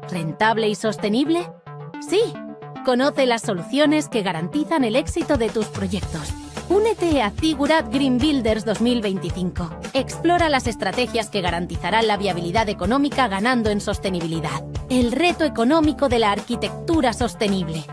¿Rentable y sostenible? Sí. Conoce las soluciones que garantizan el éxito de tus proyectos. Únete a Ziggurat Green Builders 2025. Explora las estrategias que garantizarán la viabilidad económica ganando en sostenibilidad. El reto económico de la arquitectura sostenible.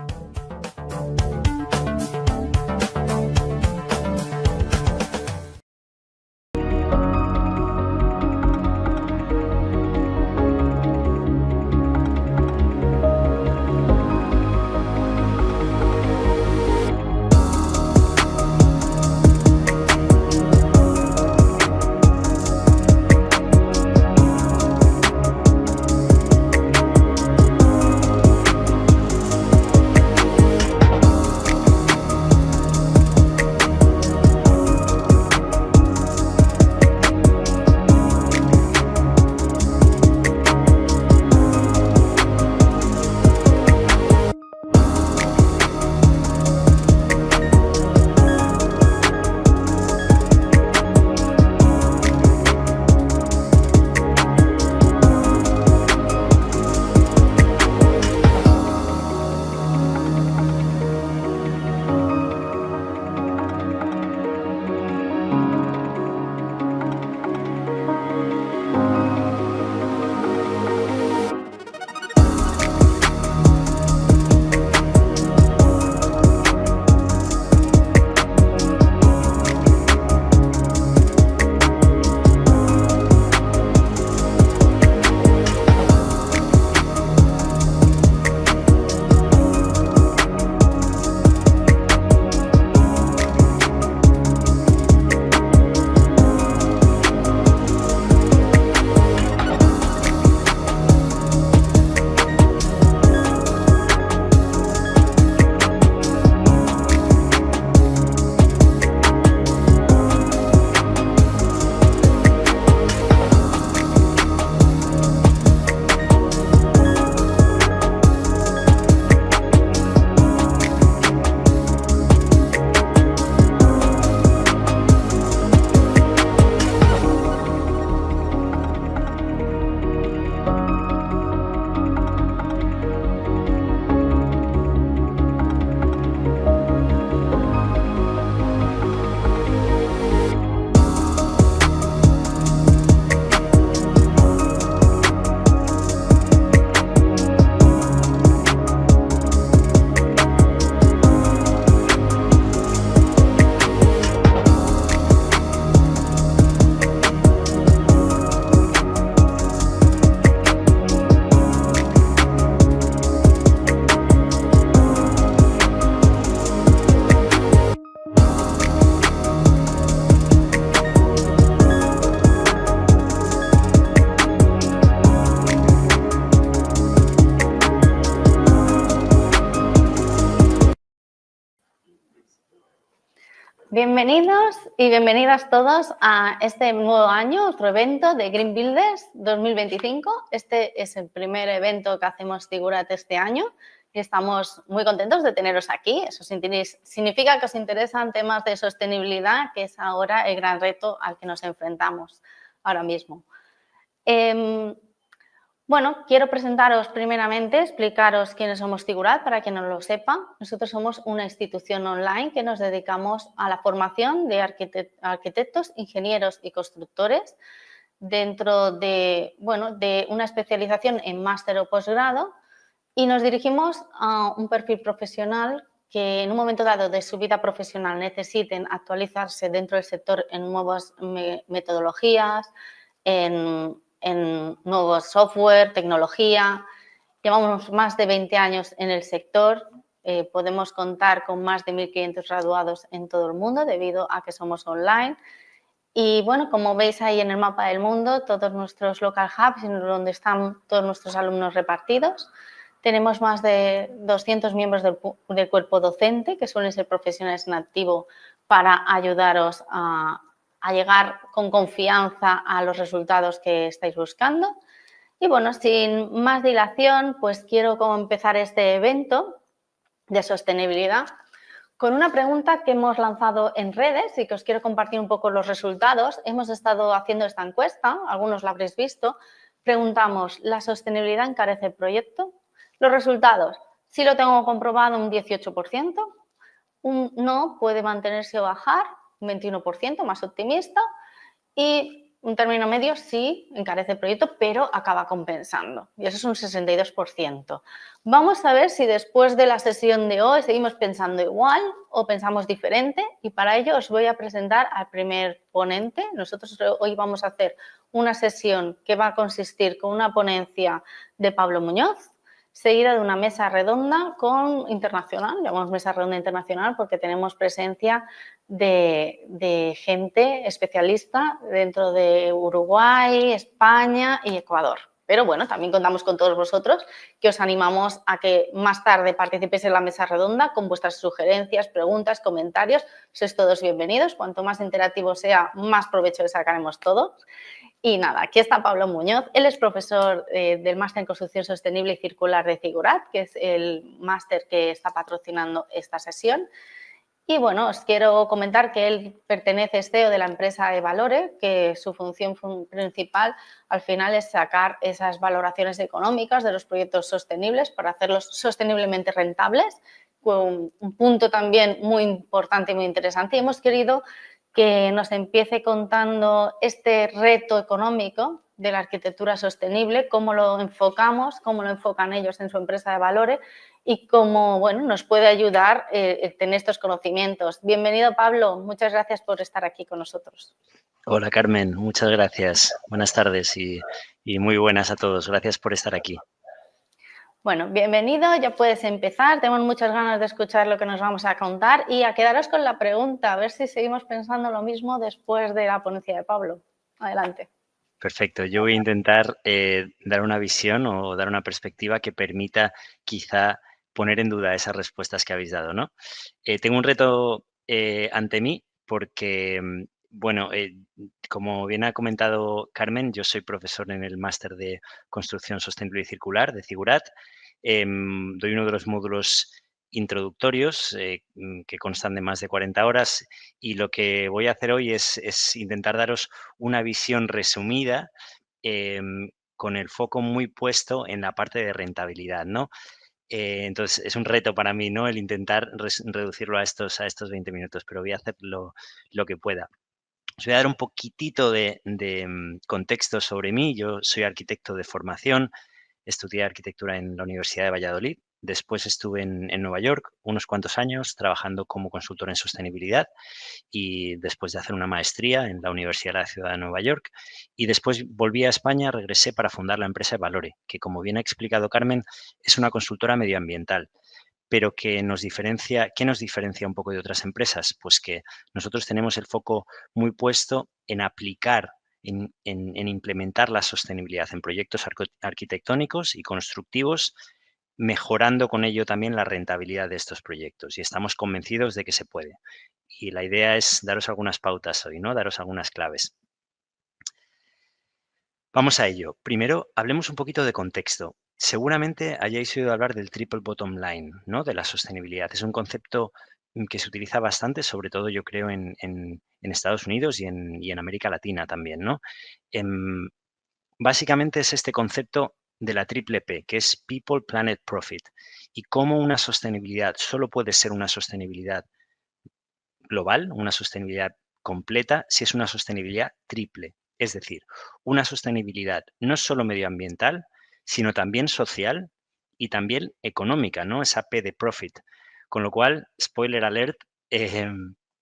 Bienvenidos y bienvenidas todos a este nuevo año, otro evento de Green Builders 2025. Este es el primer evento que hacemos Ziggurat este año y estamos muy contentos de teneros aquí. Eso significa que os interesan temas de sostenibilidad, que es ahora el gran reto al que nos enfrentamos ahora mismo. Bueno, quiero presentaros primeramente, explicaros quiénes somos Ziggurat, para quien no lo sepa. Nosotros somos una institución online que nos dedicamos a la formación de arquitectos, ingenieros y constructores dentro de, de una especialización en máster o posgrado, y nos dirigimos a un perfil profesional que en un momento dado de su vida profesional necesiten actualizarse dentro del sector en nuevas metodologías, en nuevos software, tecnología. Llevamos más de 20 años en el sector. Podemos contar con más de 1.500 graduados en todo el mundo debido a que somos online. Y bueno, como veis ahí en el mapa del mundo, todos nuestros local hubs, donde están todos nuestros alumnos repartidos. Tenemos más de 200 miembros del cuerpo docente, que suelen ser profesionales en activo para ayudaros a llegar con confianza a los resultados que estáis buscando. Y bueno, sin más dilación, pues quiero empezar este evento de sostenibilidad con una pregunta que hemos lanzado en redes y que os quiero compartir un poco los resultados. Hemos estado haciendo esta encuesta, algunos la habréis visto, preguntamos, ¿la sostenibilidad encarece el proyecto? Los resultados, sí lo tengo comprobado un 18%, un no puede mantenerse o bajar, un 21%, más optimista, y un término medio sí encarece el proyecto, pero acaba compensando. Y eso es un 62%. Vamos a ver si después de la sesión de hoy seguimos pensando igual o pensamos diferente. Y para ello os voy a presentar al primer ponente. Nosotros hoy vamos a hacer una sesión que va a consistir con una ponencia de Pablo Muñoz, seguida de una mesa redonda internacional, llamamos mesa redonda internacional porque tenemos presencia de gente especialista dentro de Uruguay, España y Ecuador. Pero bueno, también contamos con todos vosotros, que os animamos a que más tarde participéis en la mesa redonda con vuestras sugerencias, preguntas, comentarios. Sois todos bienvenidos. Cuanto más interactivo sea, más provecho le sacaremos todos. Y nada, aquí está Pablo Muñoz. Él es profesor del Máster en Construcción Sostenible y Circular de Figurat, que es el máster que está patrocinando esta sesión. Y bueno, os quiero comentar que él pertenece, es CEO de la empresa Evalore, que su función principal al final es sacar esas valoraciones económicas de los proyectos sostenibles para hacerlos sosteniblemente rentables. Un punto también muy importante y muy interesante. Y hemos querido que nos empiece contando este reto económico de la arquitectura sostenible, cómo lo enfocamos, cómo lo enfocan ellos en su empresa Evalore y cómo bueno, nos puede ayudar tener estos conocimientos. Bienvenido, Pablo. Muchas gracias por estar aquí con nosotros. Hola, Carmen. Muchas gracias. Buenas tardes y muy buenas a todos. Gracias por estar aquí. Bueno, bienvenido. Ya puedes empezar. Tenemos muchas ganas de escuchar lo que nos vamos a contar y a quedaros con la pregunta, a ver si seguimos pensando lo mismo después de la ponencia de Pablo. Adelante. Perfecto. Yo voy a intentar dar una visión o dar una perspectiva que permita quizá poner en duda esas respuestas que habéis dado, ¿no? Tengo un reto ante mí porque, bueno, como bien ha comentado Carmen, yo soy profesor en el máster de Construcción Sostenible y Circular de Figurat. Doy uno de los módulos introductorios que constan de más de 40 horas y lo que voy a hacer hoy es intentar daros una visión resumida con el foco muy puesto en la parte de rentabilidad, ¿no? Entonces, es un reto para mí, ¿no? El intentar reducirlo a estos 20 minutos, pero voy a hacer lo que pueda. Os voy a dar un poquitito de contexto sobre mí. Yo soy arquitecto de formación, estudié arquitectura en la Universidad de Valladolid. Después estuve en Nueva York unos cuantos años trabajando como consultor en sostenibilidad y después de hacer una maestría en la Universidad de la Ciudad de Nueva York. Y después volví a España, regresé para fundar la empresa Evalore, que como bien ha explicado Carmen, es una consultora medioambiental, pero que nos diferencia, ¿qué nos diferencia un poco de otras empresas? Pues que nosotros tenemos el foco muy puesto en aplicar, en implementar la sostenibilidad en proyectos arquitectónicos y constructivos, mejorando con ello también la rentabilidad de estos proyectos. Y estamos convencidos de que se puede. Y la idea es daros algunas pautas hoy, ¿no? Daros algunas claves. Vamos a ello. Primero, hablemos un poquito de contexto. Seguramente hayáis oído hablar del triple bottom line, ¿no? De la sostenibilidad. Es un concepto que se utiliza bastante, sobre todo yo creo en Estados Unidos y en América Latina también, ¿no? Básicamente es este concepto de la triple P, que es People, Planet, Profit. Y cómo una sostenibilidad solo puede ser una sostenibilidad global, una sostenibilidad completa, si es una sostenibilidad triple. Es decir, una sostenibilidad no solo medioambiental, sino también social y también económica, ¿no? Esa P de profit. Con lo cual, spoiler alert,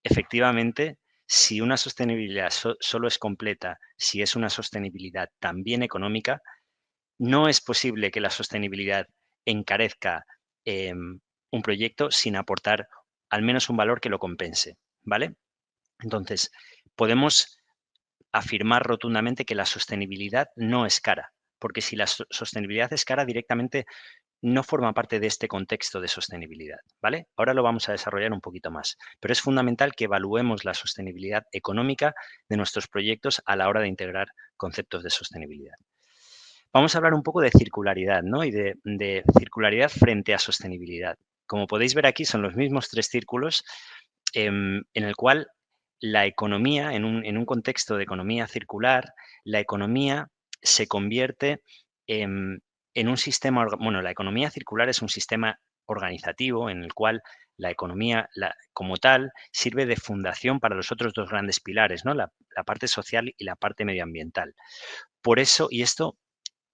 efectivamente, si una sostenibilidad solo es completa, si es una sostenibilidad también económica, no es posible que la sostenibilidad encarezca un proyecto sin aportar al menos un valor que lo compense, ¿vale? Entonces, podemos afirmar rotundamente que la sostenibilidad no es cara, porque si la sostenibilidad es cara, directamente no forma parte de este contexto de sostenibilidad, ¿vale? Ahora lo vamos a desarrollar un poquito más, pero es fundamental que evaluemos la sostenibilidad económica de nuestros proyectos a la hora de integrar conceptos de sostenibilidad. Vamos a hablar un poco de circularidad, ¿no? Y de circularidad frente a sostenibilidad. Como podéis ver aquí, son los mismos tres círculos en el cual la economía, en un contexto de economía circular, la economía se convierte en un sistema, bueno, la economía circular es un sistema organizativo en el cual la economía como tal sirve de fundación para los otros dos grandes pilares, ¿no? La parte social y la parte medioambiental. Por eso, y esto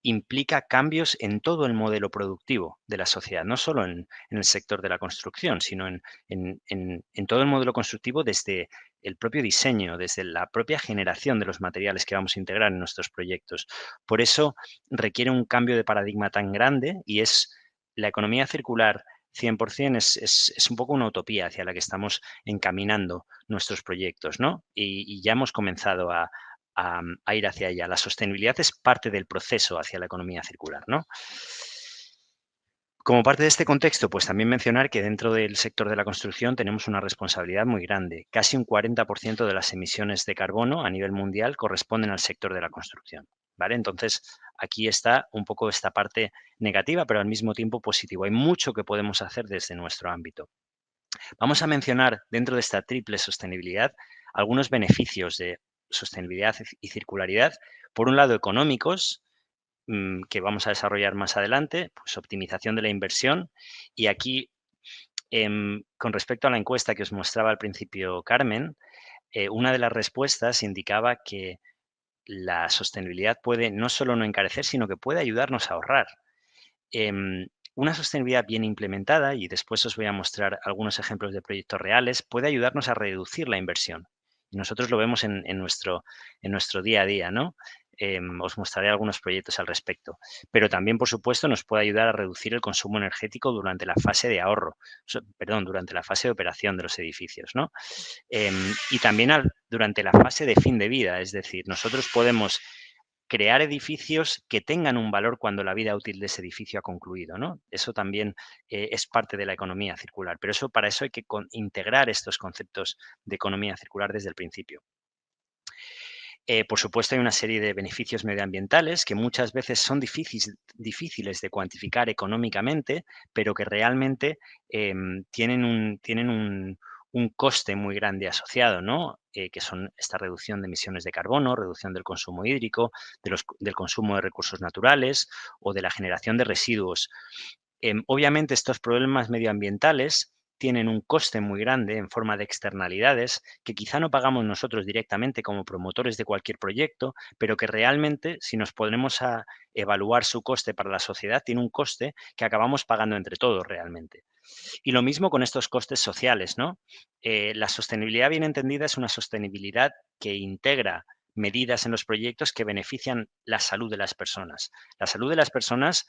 implica cambios en todo el modelo productivo de la sociedad, no solo en el sector de la construcción, sino en todo el modelo constructivo desde el propio diseño, desde la propia generación de los materiales que vamos a integrar en nuestros proyectos. Por eso requiere un cambio de paradigma tan grande y es la economía circular 100% es un poco una utopía hacia la que estamos encaminando nuestros proyectos, ¿no? Y ya hemos comenzado a ir hacia allá. La sostenibilidad es parte del proceso hacia la economía circular, ¿no? Como parte de este contexto, pues también mencionar que dentro del sector de la construcción tenemos una responsabilidad muy grande. Casi un 40% de las emisiones de carbono a nivel mundial corresponden al sector de la construcción, ¿vale? Entonces, aquí está un poco esta parte negativa, pero al mismo tiempo positiva. Hay mucho que podemos hacer desde nuestro ámbito. Vamos a mencionar dentro de esta triple sostenibilidad algunos beneficios de sostenibilidad y circularidad. Por un lado, económicos, que vamos a desarrollar más adelante, pues optimización de la inversión. Y aquí, con respecto a la encuesta que os mostraba al principio Carmen, una de las respuestas indicaba que la sostenibilidad puede no solo no encarecer, sino que puede ayudarnos a ahorrar. Una sostenibilidad bien implementada, y después os voy a mostrar algunos ejemplos de proyectos reales, puede ayudarnos a reducir la inversión. Y nosotros lo vemos en nuestro día a día, ¿no? Os mostraré algunos proyectos al respecto. Pero también, por supuesto, nos puede ayudar a reducir el consumo energético durante la fase de ahorro, durante la fase de operación de los edificios, ¿no? Y también durante la fase de fin de vida, es decir, nosotros podemos crear edificios que tengan un valor cuando la vida útil de ese edificio ha concluido, ¿no? Eso también es parte de la economía circular, pero para eso hay que integrar estos conceptos de economía circular desde el principio. Por supuesto, hay una serie de beneficios medioambientales que muchas veces son difíciles de cuantificar económicamente, pero que realmente tienen un coste muy grande asociado, ¿no? Que son esta reducción de emisiones de carbono, reducción del consumo hídrico, del consumo de recursos naturales o de la generación de residuos. Obviamente, estos problemas medioambientales tienen un coste muy grande en forma de externalidades que quizá no pagamos nosotros directamente como promotores de cualquier proyecto, pero que realmente, si nos ponemos a evaluar su coste para la sociedad, tiene un coste que acabamos pagando entre todos realmente. Y lo mismo con estos costes sociales, ¿no? La sostenibilidad bien entendida es una sostenibilidad que integra medidas en los proyectos que benefician la salud de las personas. La salud de las personas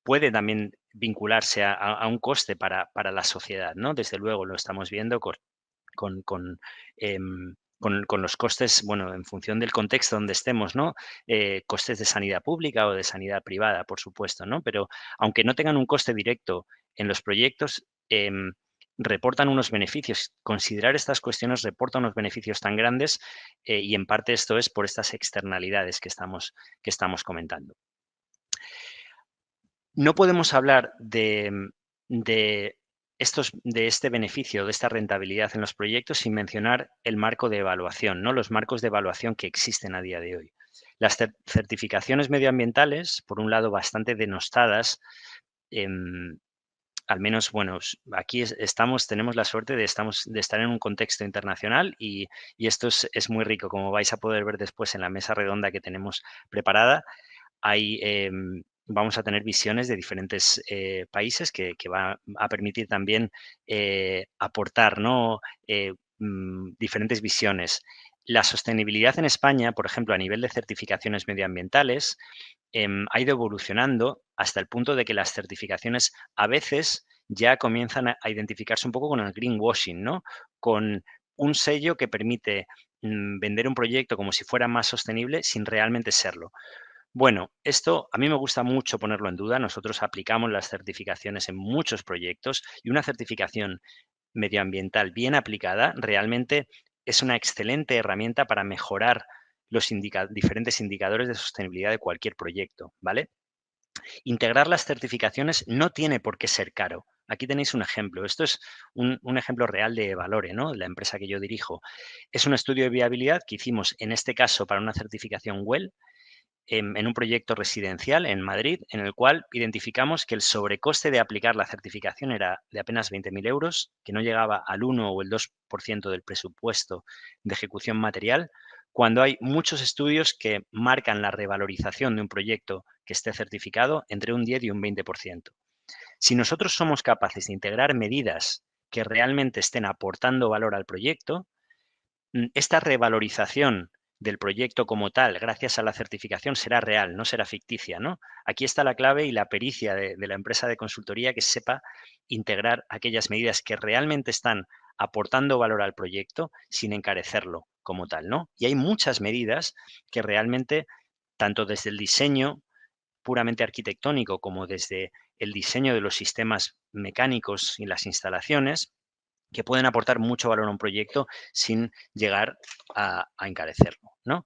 puede también vincularse a un coste para la sociedad, ¿no? Desde luego lo estamos viendo con los costes, bueno, en función del contexto donde estemos, ¿no? Costes de sanidad pública o de sanidad privada, por supuesto, ¿no? Pero aunque no tengan un coste directo en los proyectos, reportan unos beneficios. Considerar estas cuestiones reporta unos beneficios tan grandes y en parte esto es por estas externalidades que estamos comentando. No podemos hablar de este beneficio, de esta rentabilidad en los proyectos sin mencionar el marco de evaluación, ¿no? Los marcos de evaluación que existen a día de hoy. Las certificaciones medioambientales, por un lado, bastante denostadas, al menos, bueno, aquí tenemos la suerte de estar en un contexto internacional y esto es muy rico, como vais a poder ver después en la mesa redonda que tenemos preparada. Vamos a tener visiones de diferentes países que va a permitir también aportar, ¿no? Diferentes visiones. La sostenibilidad en España, por ejemplo, a nivel de certificaciones medioambientales, ha ido evolucionando hasta el punto de que las certificaciones a veces ya comienzan a identificarse un poco con el greenwashing, ¿no? Con un sello que permite vender un proyecto como si fuera más sostenible sin realmente serlo. Bueno, esto a mí me gusta mucho ponerlo en duda. Nosotros aplicamos las certificaciones en muchos proyectos y una certificación medioambiental bien aplicada realmente es una excelente herramienta para mejorar los diferentes indicadores de sostenibilidad de cualquier proyecto, ¿vale? Integrar las certificaciones no tiene por qué ser caro. Aquí tenéis un ejemplo. Esto es un ejemplo real de Valore, ¿no? La empresa que yo dirijo. Es un estudio de viabilidad que hicimos, en este caso, para una certificación WELL, en un proyecto residencial en Madrid, en el cual identificamos que el sobrecoste de aplicar la certificación era de apenas 20.000 euros, que no llegaba al 1 o el 2% del presupuesto de ejecución material, cuando hay muchos estudios que marcan la revalorización de un proyecto que esté certificado entre un 10 y un 20%. Si nosotros somos capaces de integrar medidas que realmente estén aportando valor al proyecto, esta revalorización del proyecto como tal, gracias a la certificación, será real, no será ficticia, ¿no? Aquí está la clave y la pericia de la empresa de consultoría, que sepa integrar aquellas medidas que realmente están aportando valor al proyecto sin encarecerlo como tal, ¿no? Y hay muchas medidas que realmente, tanto desde el diseño puramente arquitectónico como desde el diseño de los sistemas mecánicos y las instalaciones, que pueden aportar mucho valor a un proyecto sin llegar a encarecerlo, ¿no?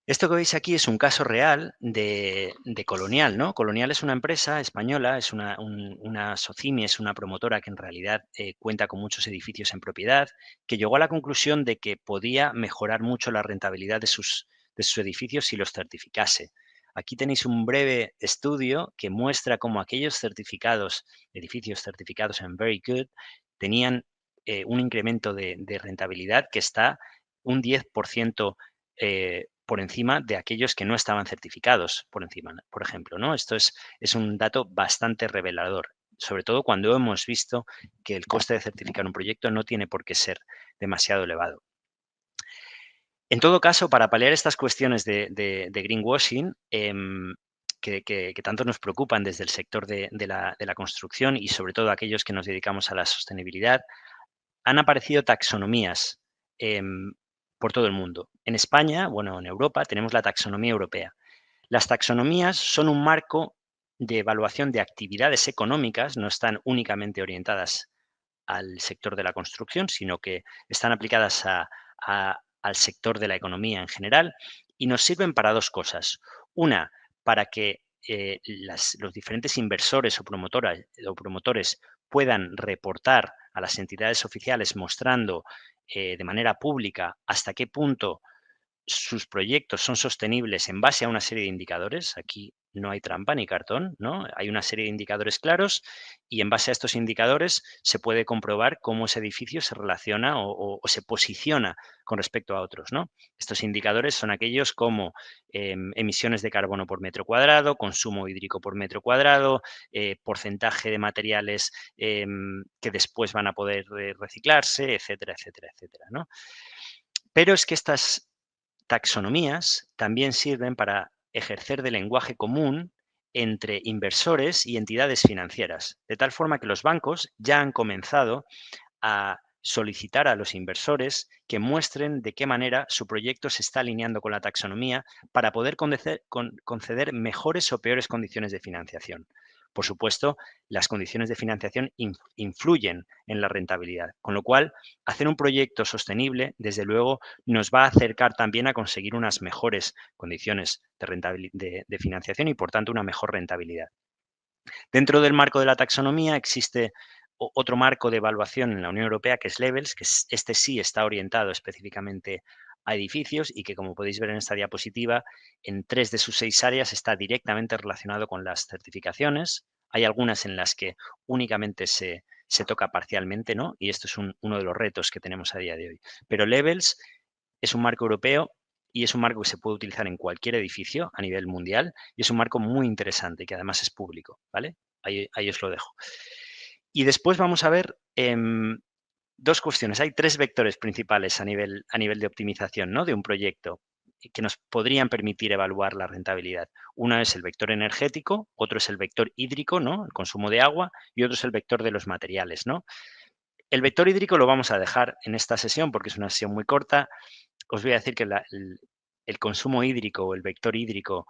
Esto que veis aquí es un caso real de Colonial, ¿no? Colonial es una empresa española, es una SOCIMI, es una promotora que en realidad cuenta con muchos edificios en propiedad, que llegó a la conclusión de que podía mejorar mucho la rentabilidad de sus edificios si los certificase. Aquí tenéis un breve estudio que muestra cómo aquellos edificios certificados en Very Good, tenían un incremento de rentabilidad que está un 10% por encima de aquellos que no estaban certificados por encima, por ejemplo, ¿no? Esto es un dato bastante revelador, sobre todo cuando hemos visto que el coste de certificar un proyecto no tiene por qué ser demasiado elevado. En todo caso, para paliar estas cuestiones de greenwashing, que tanto nos preocupan desde el sector de la construcción y sobre todo aquellos que nos dedicamos a la sostenibilidad, han aparecido taxonomías por todo el mundo. En España, bueno, en Europa, tenemos la taxonomía europea. Las taxonomías son un marco de evaluación de actividades económicas, no están únicamente orientadas al sector de la construcción, sino que están aplicadas al sector de la economía en general y nos sirven para dos cosas. Una, para que los diferentes inversores o promotores puedan reportar a las entidades oficiales mostrando de manera pública hasta qué punto sus proyectos son sostenibles en base a una serie de indicadores. Aquí no hay trampa ni cartón, ¿no? Hay una serie de indicadores claros y en base a estos indicadores se puede comprobar cómo ese edificio se relaciona o se posiciona con respecto a otros, ¿no? Estos indicadores son aquellos como emisiones de carbono por metro cuadrado, consumo hídrico por metro cuadrado, porcentaje de materiales que después van a poder reciclarse, etcétera, etcétera, etcétera, ¿no? Pero es que estas taxonomías también sirven para ejercer de lenguaje común entre inversores y entidades financieras, de tal forma que los bancos ya han comenzado a solicitar a los inversores que muestren de qué manera su proyecto se está alineando con la taxonomía para poder conceder mejores o peores condiciones de financiación. Por supuesto, las condiciones de financiación influyen en la rentabilidad, con lo cual hacer un proyecto sostenible, desde luego, nos va a acercar también a conseguir unas mejores condiciones de financiación y, por tanto, una mejor rentabilidad. Dentro del marco de la taxonomía existe otro marco de evaluación en la Unión Europea, que es Levels, que este sí está orientado específicamente a edificios y que, como podéis ver en esta diapositiva, en 3 de sus 6 áreas está directamente relacionado con las certificaciones. Hay algunas en las que únicamente se toca parcialmente, ¿no? Y esto es uno de los retos que tenemos a día de hoy. Pero Levels es un marco europeo y es un marco que se puede utilizar en cualquier edificio a nivel mundial y es un marco muy interesante que además es público, ¿vale? Ahí os lo dejo. Y después vamos a ver dos cuestiones. Hay 3 vectores principales a nivel de optimización, ¿no? De un proyecto que nos podrían permitir evaluar la rentabilidad. Uno es el vector energético, otro es el vector hídrico, ¿no? El consumo de agua, y otro es el vector de los materiales, ¿no? El vector hídrico lo vamos a dejar en esta sesión porque es una sesión muy corta. Os voy a decir que el consumo hídrico o el vector hídrico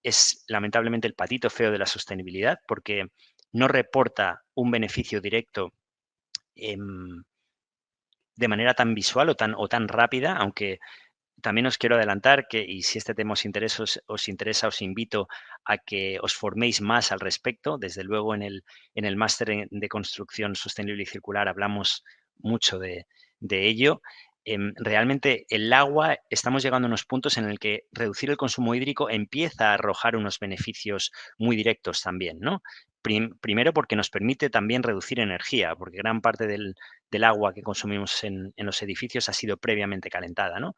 es lamentablemente el patito feo de la sostenibilidad porque no reporta un beneficio directo de manera tan visual o tan rápida, aunque también os quiero adelantar que, y si este tema os interesa, os invito a que os forméis más al respecto. Desde luego, en el máster de construcción sostenible y circular hablamos mucho de ello. Realmente el agua, estamos llegando a unos puntos en el que reducir el consumo hídrico empieza a arrojar unos beneficios muy directos también, ¿no? Primero porque nos permite también reducir energía, porque gran parte del agua que consumimos en los edificios ha sido previamente calentada, ¿no?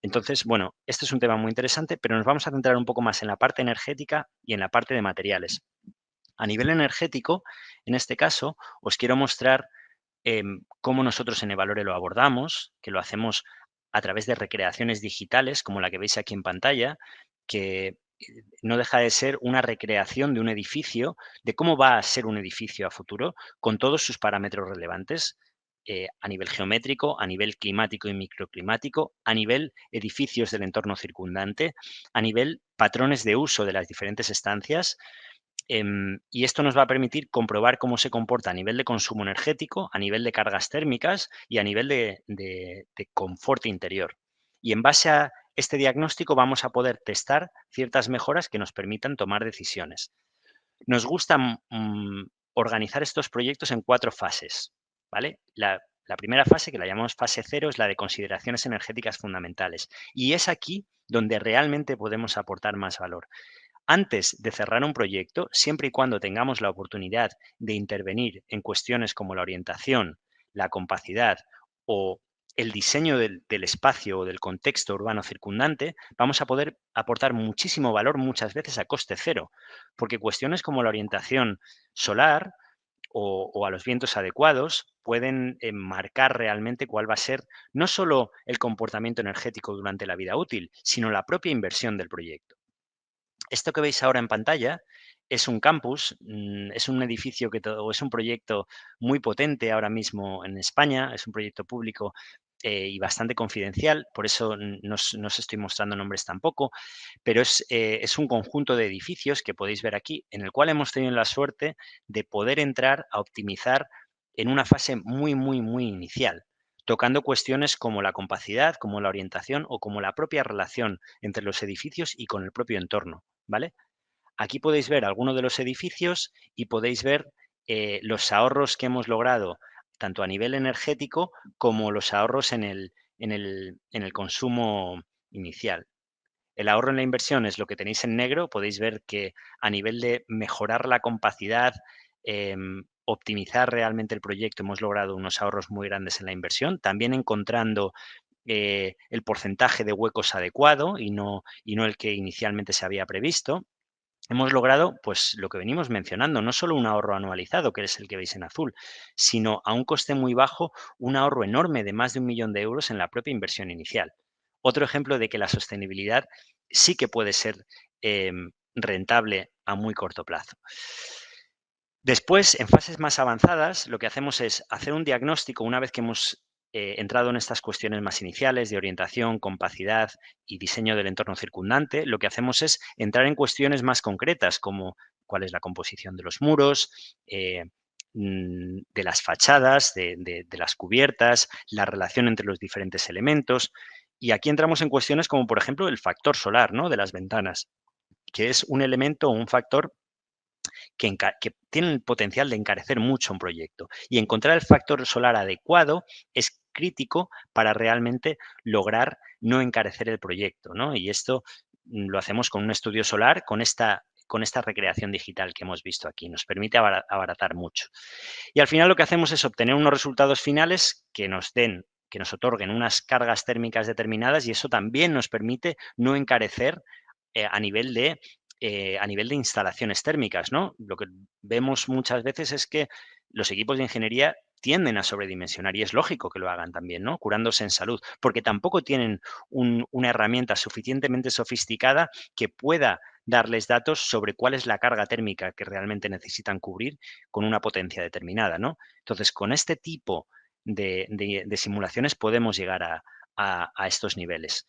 Entonces, bueno, este es un tema muy interesante, pero nos vamos a centrar un poco más en la parte energética y en la parte de materiales. A nivel energético, en este caso, os quiero mostrar cómo nosotros en Evalore lo abordamos, que lo hacemos a través de recreaciones digitales, como la que veis aquí en pantalla, que no deja de ser una recreación de un edificio, de cómo va a ser un edificio a futuro, con todos sus parámetros relevantes, a nivel geométrico, a nivel climático y microclimático, a nivel edificios del entorno circundante, a nivel patrones de uso de las diferentes estancias. Y esto nos va a permitir comprobar cómo se comporta a nivel de consumo energético, a nivel de cargas térmicas y a nivel de confort interior. Y en base a este diagnóstico vamos a poder testar ciertas mejoras que nos permitan tomar decisiones. Nos gusta organizar estos proyectos en 4 fases, ¿vale? La primera fase, que la llamamos fase 0, es la de consideraciones energéticas fundamentales. Y es aquí donde realmente podemos aportar más valor. Antes de cerrar un proyecto, siempre y cuando tengamos la oportunidad de intervenir en cuestiones como la orientación, la compacidad o el diseño del espacio o del contexto urbano circundante, vamos a poder aportar muchísimo valor muchas veces a coste cero, porque cuestiones como la orientación solar o a los vientos adecuados pueden marcar realmente cuál va a ser no solo el comportamiento energético durante la vida útil, sino la propia inversión del proyecto. Esto que veis ahora en pantalla es un campus, es un edificio o es un proyecto muy potente ahora mismo en España, es un proyecto público y bastante confidencial, por eso no os estoy mostrando nombres tampoco, pero es un conjunto de edificios que podéis ver aquí, en el cual hemos tenido la suerte de poder entrar a optimizar en una fase muy, muy, muy inicial, tocando cuestiones como la compacidad, como la orientación o como la propia relación entre los edificios y con el propio entorno, ¿vale? Aquí podéis ver algunos de los edificios y podéis ver los ahorros que hemos logrado, tanto a nivel energético como los ahorros en el consumo inicial. El ahorro en la inversión es lo que tenéis en negro. Podéis ver que a nivel de mejorar la compacidad, optimizar realmente el proyecto, hemos logrado unos ahorros muy grandes en la inversión, también encontrando el porcentaje de huecos adecuado y no el que inicialmente se había previsto. Hemos logrado, pues, lo que venimos mencionando, no solo un ahorro anualizado, que es el que veis en azul, sino a un coste muy bajo, un ahorro enorme de más de 1 millón de euros en la propia inversión inicial. Otro ejemplo de que la sostenibilidad sí que puede ser rentable a muy corto plazo. Después, en fases más avanzadas, lo que hacemos es hacer un diagnóstico una vez que hemos entrado en estas cuestiones más iniciales de orientación, compacidad y diseño del entorno circundante. Lo que hacemos es entrar en cuestiones más concretas como cuál es la composición de los muros, de las fachadas, de las cubiertas, la relación entre los diferentes elementos. Y aquí entramos en cuestiones como, por ejemplo, el factor solar, ¿no?, de las ventanas, que es un elemento o un factor que tienen el potencial de encarecer mucho un proyecto. Y encontrar el factor solar adecuado es crítico para realmente lograr no encarecer el proyecto, ¿no? Y esto lo hacemos con un estudio solar, con esta recreación digital que hemos visto aquí. Nos permite abaratar mucho. Y al final lo que hacemos es obtener unos resultados finales que nos otorguen unas cargas térmicas determinadas, y eso también nos permite no encarecer a nivel de instalaciones térmicas, ¿no? Lo que vemos muchas veces es que los equipos de ingeniería tienden a sobredimensionar, y es lógico que lo hagan también, ¿no?, curándose en salud, porque tampoco tienen una herramienta suficientemente sofisticada que pueda darles datos sobre cuál es la carga térmica que realmente necesitan cubrir con una potencia determinada, ¿no? Entonces, con este tipo de simulaciones podemos llegar a estos niveles.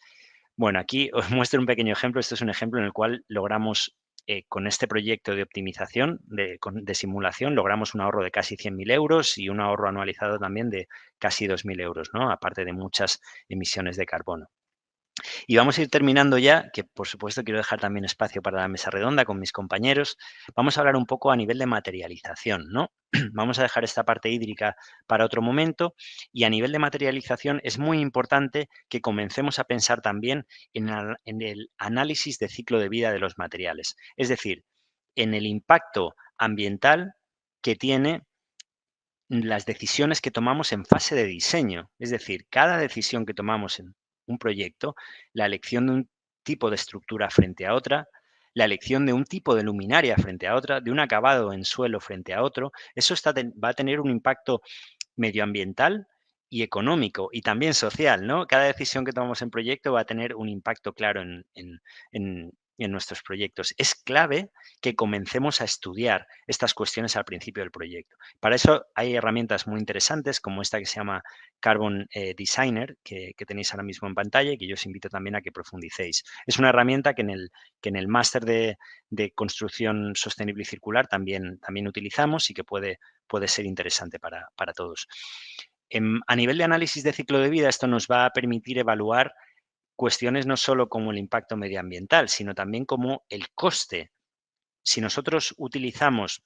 Bueno, aquí os muestro un pequeño ejemplo. Este es un ejemplo en el cual logramos, con este proyecto de optimización, de simulación, logramos un ahorro de casi 100.000 euros y un ahorro anualizado también de casi 2.000 euros, ¿no?, aparte de muchas emisiones de carbono. Y vamos a ir terminando ya, que por supuesto quiero dejar también espacio para la mesa redonda con mis compañeros. Vamos a hablar un poco a nivel de materialización, ¿no? Vamos a dejar esta parte hídrica para otro momento y a nivel de materialización es muy importante que comencemos a pensar también en el análisis de ciclo de vida de los materiales, es decir, en el impacto ambiental que tiene las decisiones que tomamos en fase de diseño. Es decir, cada decisión que tomamos en un proyecto, la elección de un tipo de estructura frente a otra, la elección de un tipo de luminaria frente a otra, de un acabado en suelo frente a otro, eso va a tener un impacto medioambiental y económico y también social, ¿no? Cada decisión que tomamos en proyecto va a tener un impacto claro en nuestros proyectos. Es clave que comencemos a estudiar estas cuestiones al principio del proyecto. Para eso hay herramientas muy interesantes como esta que se llama Carbon Designer, que tenéis ahora mismo en pantalla y que yo os invito también a que profundicéis. Es una herramienta que en el máster de construcción sostenible y circular también utilizamos y que puede ser interesante para todos. A nivel de análisis de ciclo de vida, esto nos va a permitir evaluar cuestiones no solo como el impacto medioambiental, sino también como el coste. Si nosotros utilizamos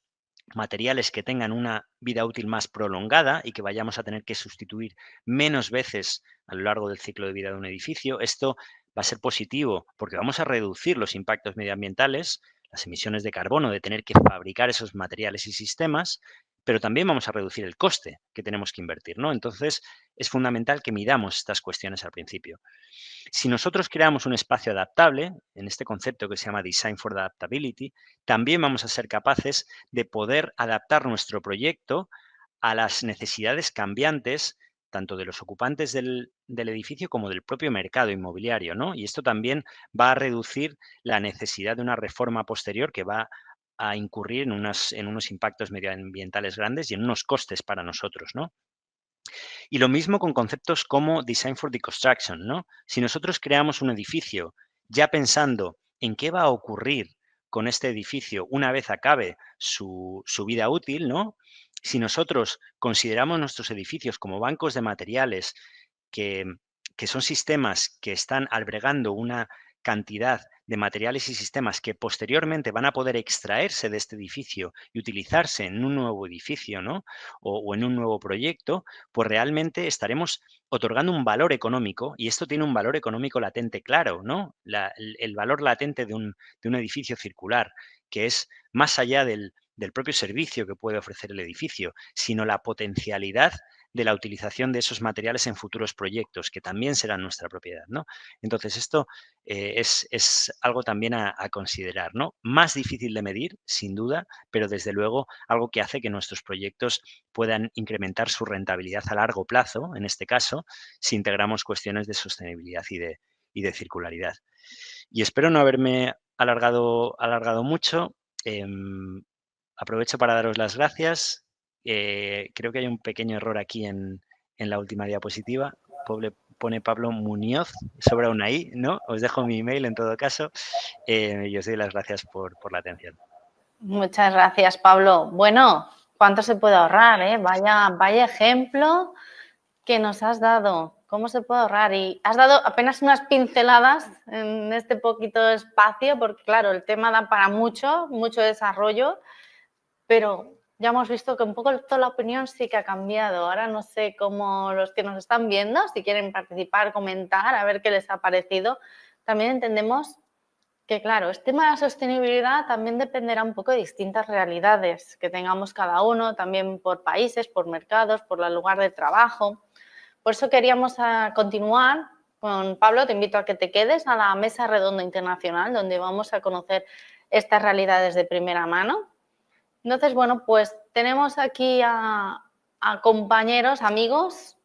materiales que tengan una vida útil más prolongada y que vayamos a tener que sustituir menos veces a lo largo del ciclo de vida de un edificio, esto va a ser positivo porque vamos a reducir los impactos medioambientales, las emisiones de carbono de tener que fabricar esos materiales y sistemas, pero también vamos a reducir el coste que tenemos que invertir, ¿no? Entonces, es fundamental que midamos estas cuestiones al principio. Si nosotros creamos un espacio adaptable, en este concepto que se llama Design for Adaptability, también vamos a ser capaces de poder adaptar nuestro proyecto a las necesidades cambiantes tanto de los ocupantes del edificio como del propio mercado inmobiliario, ¿no? Y esto también va a reducir la necesidad de una reforma posterior que va a incurrir en unos impactos medioambientales grandes y en unos costes para nosotros, ¿no? Y lo mismo con conceptos como Design for Deconstruction, ¿no? Si nosotros creamos un edificio ya pensando en qué va a ocurrir con este edificio una vez acabe su vida útil, ¿no? Si nosotros consideramos nuestros edificios como bancos de materiales que, que son sistemas que están albergando una cantidad de materiales y sistemas que posteriormente van a poder extraerse de este edificio y utilizarse en un nuevo edificio, ¿no? O en un nuevo proyecto, pues realmente estaremos otorgando un valor económico y esto tiene un valor económico latente claro, ¿no? El valor latente de un edificio circular, que es más allá del propio servicio que puede ofrecer el edificio, sino la potencialidad de la utilización de esos materiales en futuros proyectos, que también serán nuestra propiedad, ¿no? Entonces, esto es algo también a considerar, ¿no? Más difícil de medir, sin duda, pero desde luego algo que hace que nuestros proyectos puedan incrementar su rentabilidad a largo plazo, en este caso, si integramos cuestiones de sostenibilidad y de circularidad. Y espero no haberme alargado mucho. Aprovecho para daros las gracias. Creo que hay un pequeño error aquí en la última diapositiva. Pone Pablo Muñoz, sobra una I, ¿no? Os dejo mi email en todo caso y os doy las gracias por la atención. Muchas gracias, Pablo. Bueno, ¿cuánto se puede ahorrar? Vaya ejemplo que nos has dado. ¿Cómo se puede ahorrar? Y has dado apenas unas pinceladas en este poquito espacio, porque claro, el tema da para mucho desarrollo, pero ya hemos visto que un poco toda la opinión sí que ha cambiado. Ahora no sé cómo los que nos están viendo, si quieren participar, comentar, a ver qué les ha parecido. También entendemos que, claro, este tema de la sostenibilidad también dependerá un poco de distintas realidades que tengamos cada uno, también por países, por mercados, por el lugar de trabajo. Por eso queríamos continuar con Pablo. Te invito a que te quedes a la Mesa Redonda Internacional, donde vamos a conocer estas realidades de primera mano. Entonces, bueno, pues tenemos aquí a compañeros, amigos.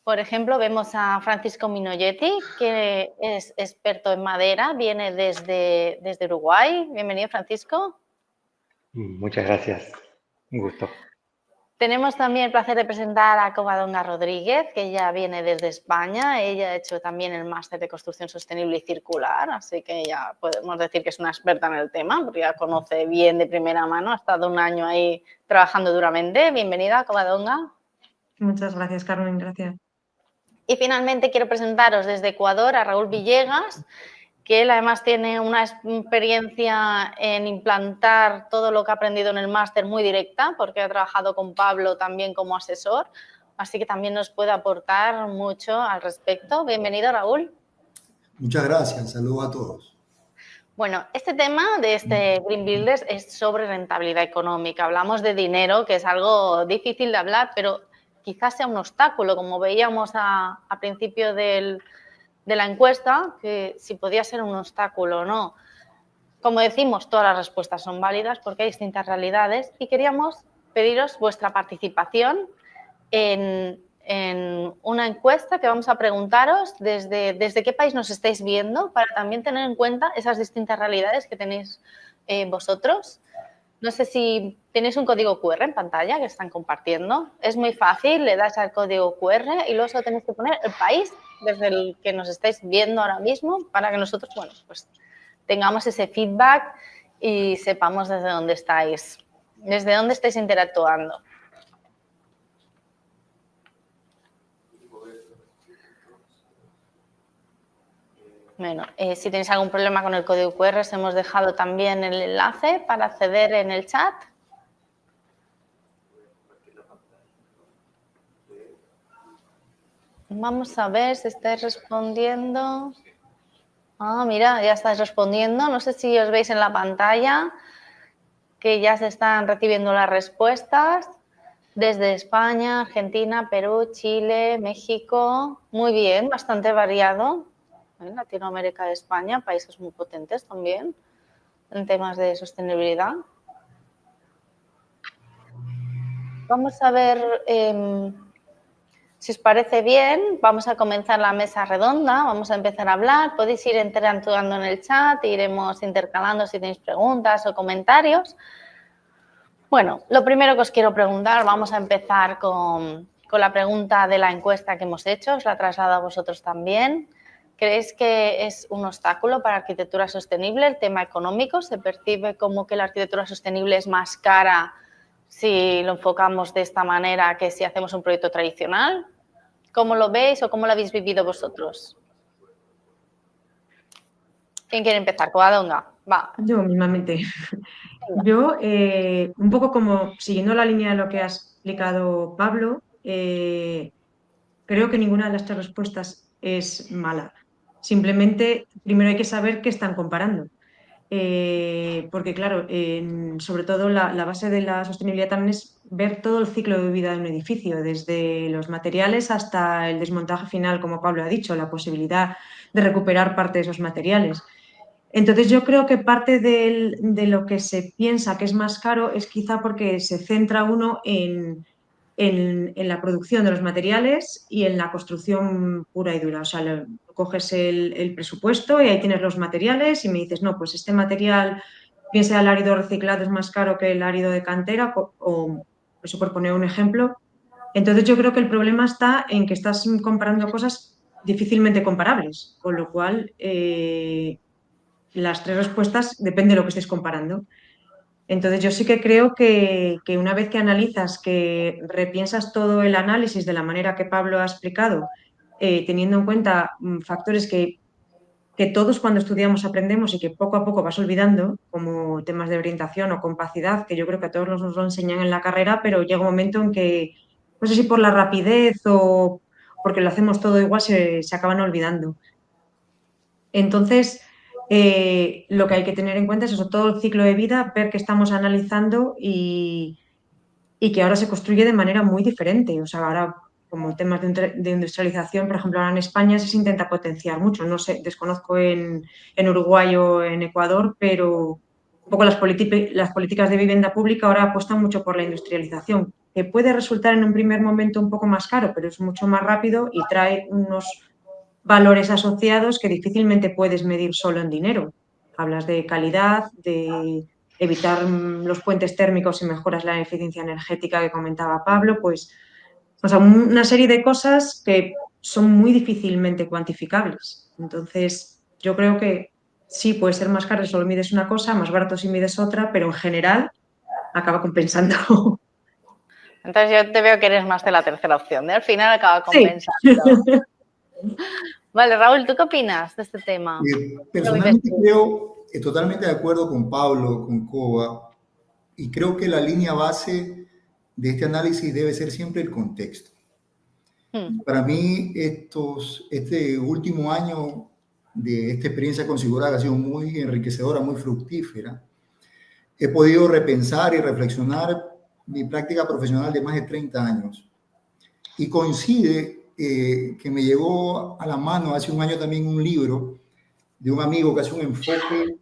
Por ejemplo, vemos a Francisco Minoyetti, que es experto en madera, viene desde Uruguay. Bienvenido, Francisco. Muchas gracias, un gusto. Tenemos también el placer de presentar a Covadonga Rodríguez, que ya viene desde España. Ella ha hecho también el máster de construcción sostenible y circular, así que ya podemos decir que es una experta en el tema, porque ya conoce bien de primera mano, ha estado un año ahí trabajando duramente. Bienvenida, Covadonga. Muchas gracias, Carmen, gracias. Y finalmente quiero presentaros desde Ecuador a Raúl Villegas, que él además tiene una experiencia en implantar todo lo que ha aprendido en el máster muy directa, porque ha trabajado con Pablo también como asesor, así que también nos puede aportar mucho al respecto. Bienvenido, Raúl. Muchas gracias, saludos a todos. Bueno, este tema de este Green Builders es sobre rentabilidad económica. Hablamos de dinero, que es algo difícil de hablar, pero quizás sea un obstáculo, como veíamos a principio de la encuesta, que si podía ser un obstáculo o no. Como decimos, todas las respuestas son válidas porque hay distintas realidades y queríamos pediros vuestra participación en una encuesta que vamos a preguntaros desde qué país nos estáis viendo, para también tener en cuenta esas distintas realidades que tenéis vosotros. No sé si tenéis un código QR en pantalla que están compartiendo. Es muy fácil, le das al código QR y luego solo tenéis que poner el país desde el que nos estáis viendo ahora mismo para que nosotros, bueno, pues tengamos ese feedback y sepamos desde dónde estáis interactuando. Bueno, si tenéis algún problema con el código QR, os hemos dejado también el enlace para acceder en el chat. Vamos a ver si estáis respondiendo. Ah, mira, ya estáis respondiendo. No sé si os veis en la pantalla que ya se están recibiendo las respuestas desde España, Argentina, Perú, Chile, México. Muy bien, bastante variado. En Latinoamérica y España, países muy potentes también en temas de sostenibilidad. Vamos a ver si os parece bien. Vamos a comenzar la mesa redonda, vamos a empezar a hablar. Podéis ir interactuando en el chat, iremos intercalando si tenéis preguntas o comentarios. Bueno, lo primero que os quiero preguntar, vamos a empezar con la pregunta de la encuesta que hemos hecho, os la traslado a vosotros también. ¿Creéis que es un obstáculo para la arquitectura sostenible el tema económico? ¿Se percibe como que la arquitectura sostenible es más cara si lo enfocamos de esta manera que si hacemos un proyecto tradicional? ¿Cómo lo veis o cómo lo habéis vivido vosotros? ¿Quién quiere empezar? Covadonga, va. Yo mismamente. Yo, un poco como siguiendo la línea de lo que ha explicado Pablo, creo que ninguna de las tres respuestas es mala. Simplemente, primero hay que saber qué están comparando. Porque, claro, sobre todo la base de la sostenibilidad también es ver todo el ciclo de vida de un edificio, desde los materiales hasta el desmontaje final, como Pablo ha dicho, la posibilidad de recuperar parte de esos materiales. Entonces, yo creo que parte de lo que se piensa que es más caro es quizá porque se centra uno en la producción de los materiales y en la construcción pura y dura. O sea, coges el presupuesto y ahí tienes los materiales y me dices, no, pues este material, bien sea el árido reciclado, es más caro que el árido de cantera, o eso por poner un ejemplo. Entonces, yo creo que el problema está en que estás comparando cosas difícilmente comparables, con lo cual las tres respuestas depende de lo que estés comparando. Entonces, yo sí que creo que una vez que analizas, que repiensas todo el análisis de la manera que Pablo ha explicado, teniendo en cuenta factores que todos cuando estudiamos aprendemos y que poco a poco vas olvidando, como temas de orientación o compacidad, que yo creo que a todos nos lo enseñan en la carrera, pero llega un momento en que, no sé si por la rapidez o porque lo hacemos todo igual, se acaban olvidando. Entonces, lo que hay que tener en cuenta es eso, todo el ciclo de vida, ver que estamos analizando y que ahora se construye de manera muy diferente. O sea, ahora como temas de industrialización, por ejemplo, ahora en España se intenta potenciar mucho. No sé, desconozco en Uruguay o en Ecuador, pero un poco las políticas de vivienda pública ahora apuestan mucho por la industrialización, que puede resultar en un primer momento un poco más caro, pero es mucho más rápido y trae unos valores asociados que difícilmente puedes medir solo en dinero. Hablas de calidad, de evitar los puentes térmicos y mejoras la eficiencia energética que comentaba Pablo, pues, o sea, una serie de cosas que son muy difícilmente cuantificables. Entonces, yo creo que sí, puede ser más caro si solo mides una cosa, más barato si mides otra, pero en general acaba compensando. Entonces yo te veo que eres más de la tercera opción, ¿eh? Al final acaba compensando. Sí. Vale, Raúl, ¿tú qué opinas de este tema? Personalmente creo, totalmente de acuerdo con Pablo, con Cova, y creo que la línea base de este análisis debe ser siempre el contexto. Para mí, este último año de esta experiencia con Siguraga ha sido muy enriquecedora, muy fructífera. He podido repensar y reflexionar mi práctica profesional de más de 30 años. Y coincide que me llegó a la mano hace un año también un libro de un amigo que hace un enfoque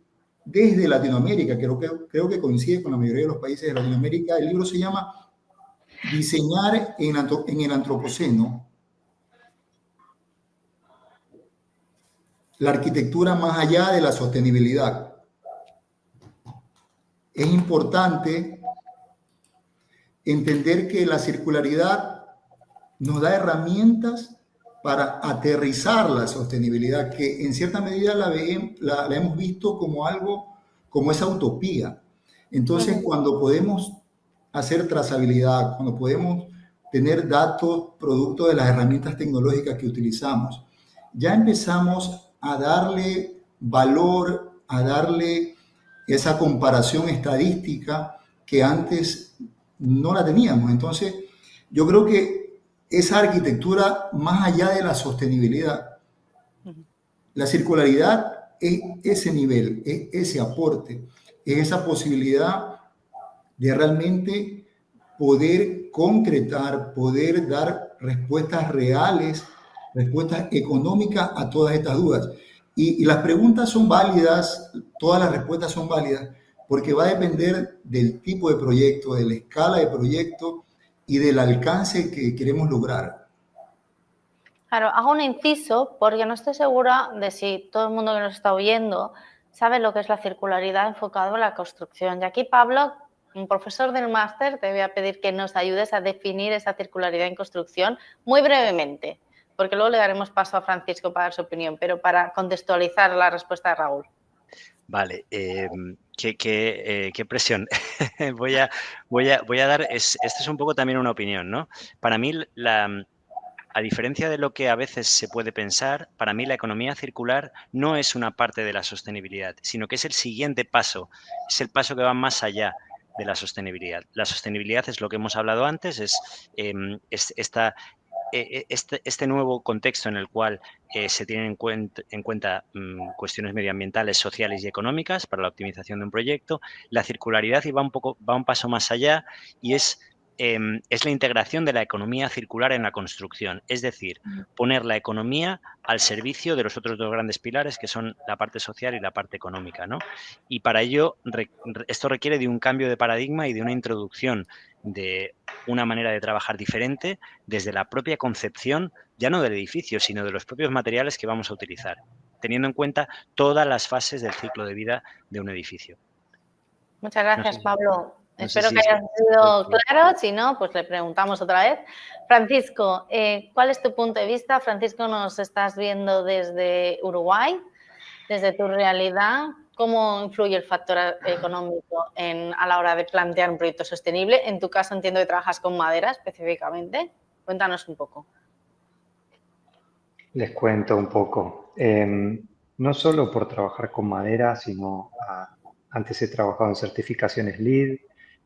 desde Latinoamérica, creo que coincide con la mayoría de los países de Latinoamérica. El libro se llama Diseñar en el Antropoceno, la arquitectura más allá de la sostenibilidad. Es importante entender que la circularidad nos da herramientas para aterrizar la sostenibilidad, que en cierta medida la hemos visto como algo, como esa utopía. Entonces, cuando podemos hacer trazabilidad, cuando podemos tener datos, producto de las herramientas tecnológicas que utilizamos, ya empezamos a darle valor, a darle esa comparación estadística que antes no la teníamos. Entonces, yo creo que esa arquitectura más allá de la sostenibilidad, la circularidad es ese nivel, es ese aporte, es esa posibilidad de realmente poder concretar, poder dar respuestas reales, respuestas económicas a todas estas dudas. Y las preguntas son válidas, todas las respuestas son válidas, porque va a depender del tipo de proyecto, de la escala de proyecto y del alcance que queremos lograr. Claro, hago un inciso porque no estoy segura de si todo el mundo que nos está oyendo sabe lo que es la circularidad enfocado en la construcción. Y aquí, Pablo, un profesor del máster, te voy a pedir que nos ayudes a definir esa circularidad en construcción muy brevemente, porque luego le daremos paso a Francisco para dar su opinión, pero para contextualizar la respuesta de Raúl. Vale, qué presión. voy a dar, esto es un poco también una opinión, ¿no? Para mí, a diferencia de lo que a veces se puede pensar, para mí la economía circular no es una parte de la sostenibilidad, sino que es el siguiente paso, es el paso que va más allá de la sostenibilidad. La sostenibilidad es lo que hemos hablado antes, es este nuevo contexto en el cual se tienen en cuenta cuestiones medioambientales, sociales y económicas para la optimización de un proyecto. La circularidad va un paso más allá y es la integración de la economía circular en la construcción, es decir, poner la economía al servicio de los otros dos grandes pilares que son la parte social y la parte económica, ¿no? Y para ello esto requiere de un cambio de paradigma y de una introducción de una manera de trabajar diferente desde la propia concepción, ya no del edificio, sino de los propios materiales que vamos a utilizar, teniendo en cuenta todas las fases del ciclo de vida de un edificio. Muchas gracias, Pablo. Espero si que haya sido claro, si no, pues le preguntamos otra vez. Francisco, ¿cuál es tu punto de vista? Francisco, nos estás viendo desde Uruguay, desde tu realidad. ¿Cómo influye el factor económico a la hora de plantear un proyecto sostenible? En tu caso entiendo que trabajas con madera específicamente. Cuéntanos un poco. Les cuento un poco. No solo por trabajar con madera, sino antes he trabajado en certificaciones LEED,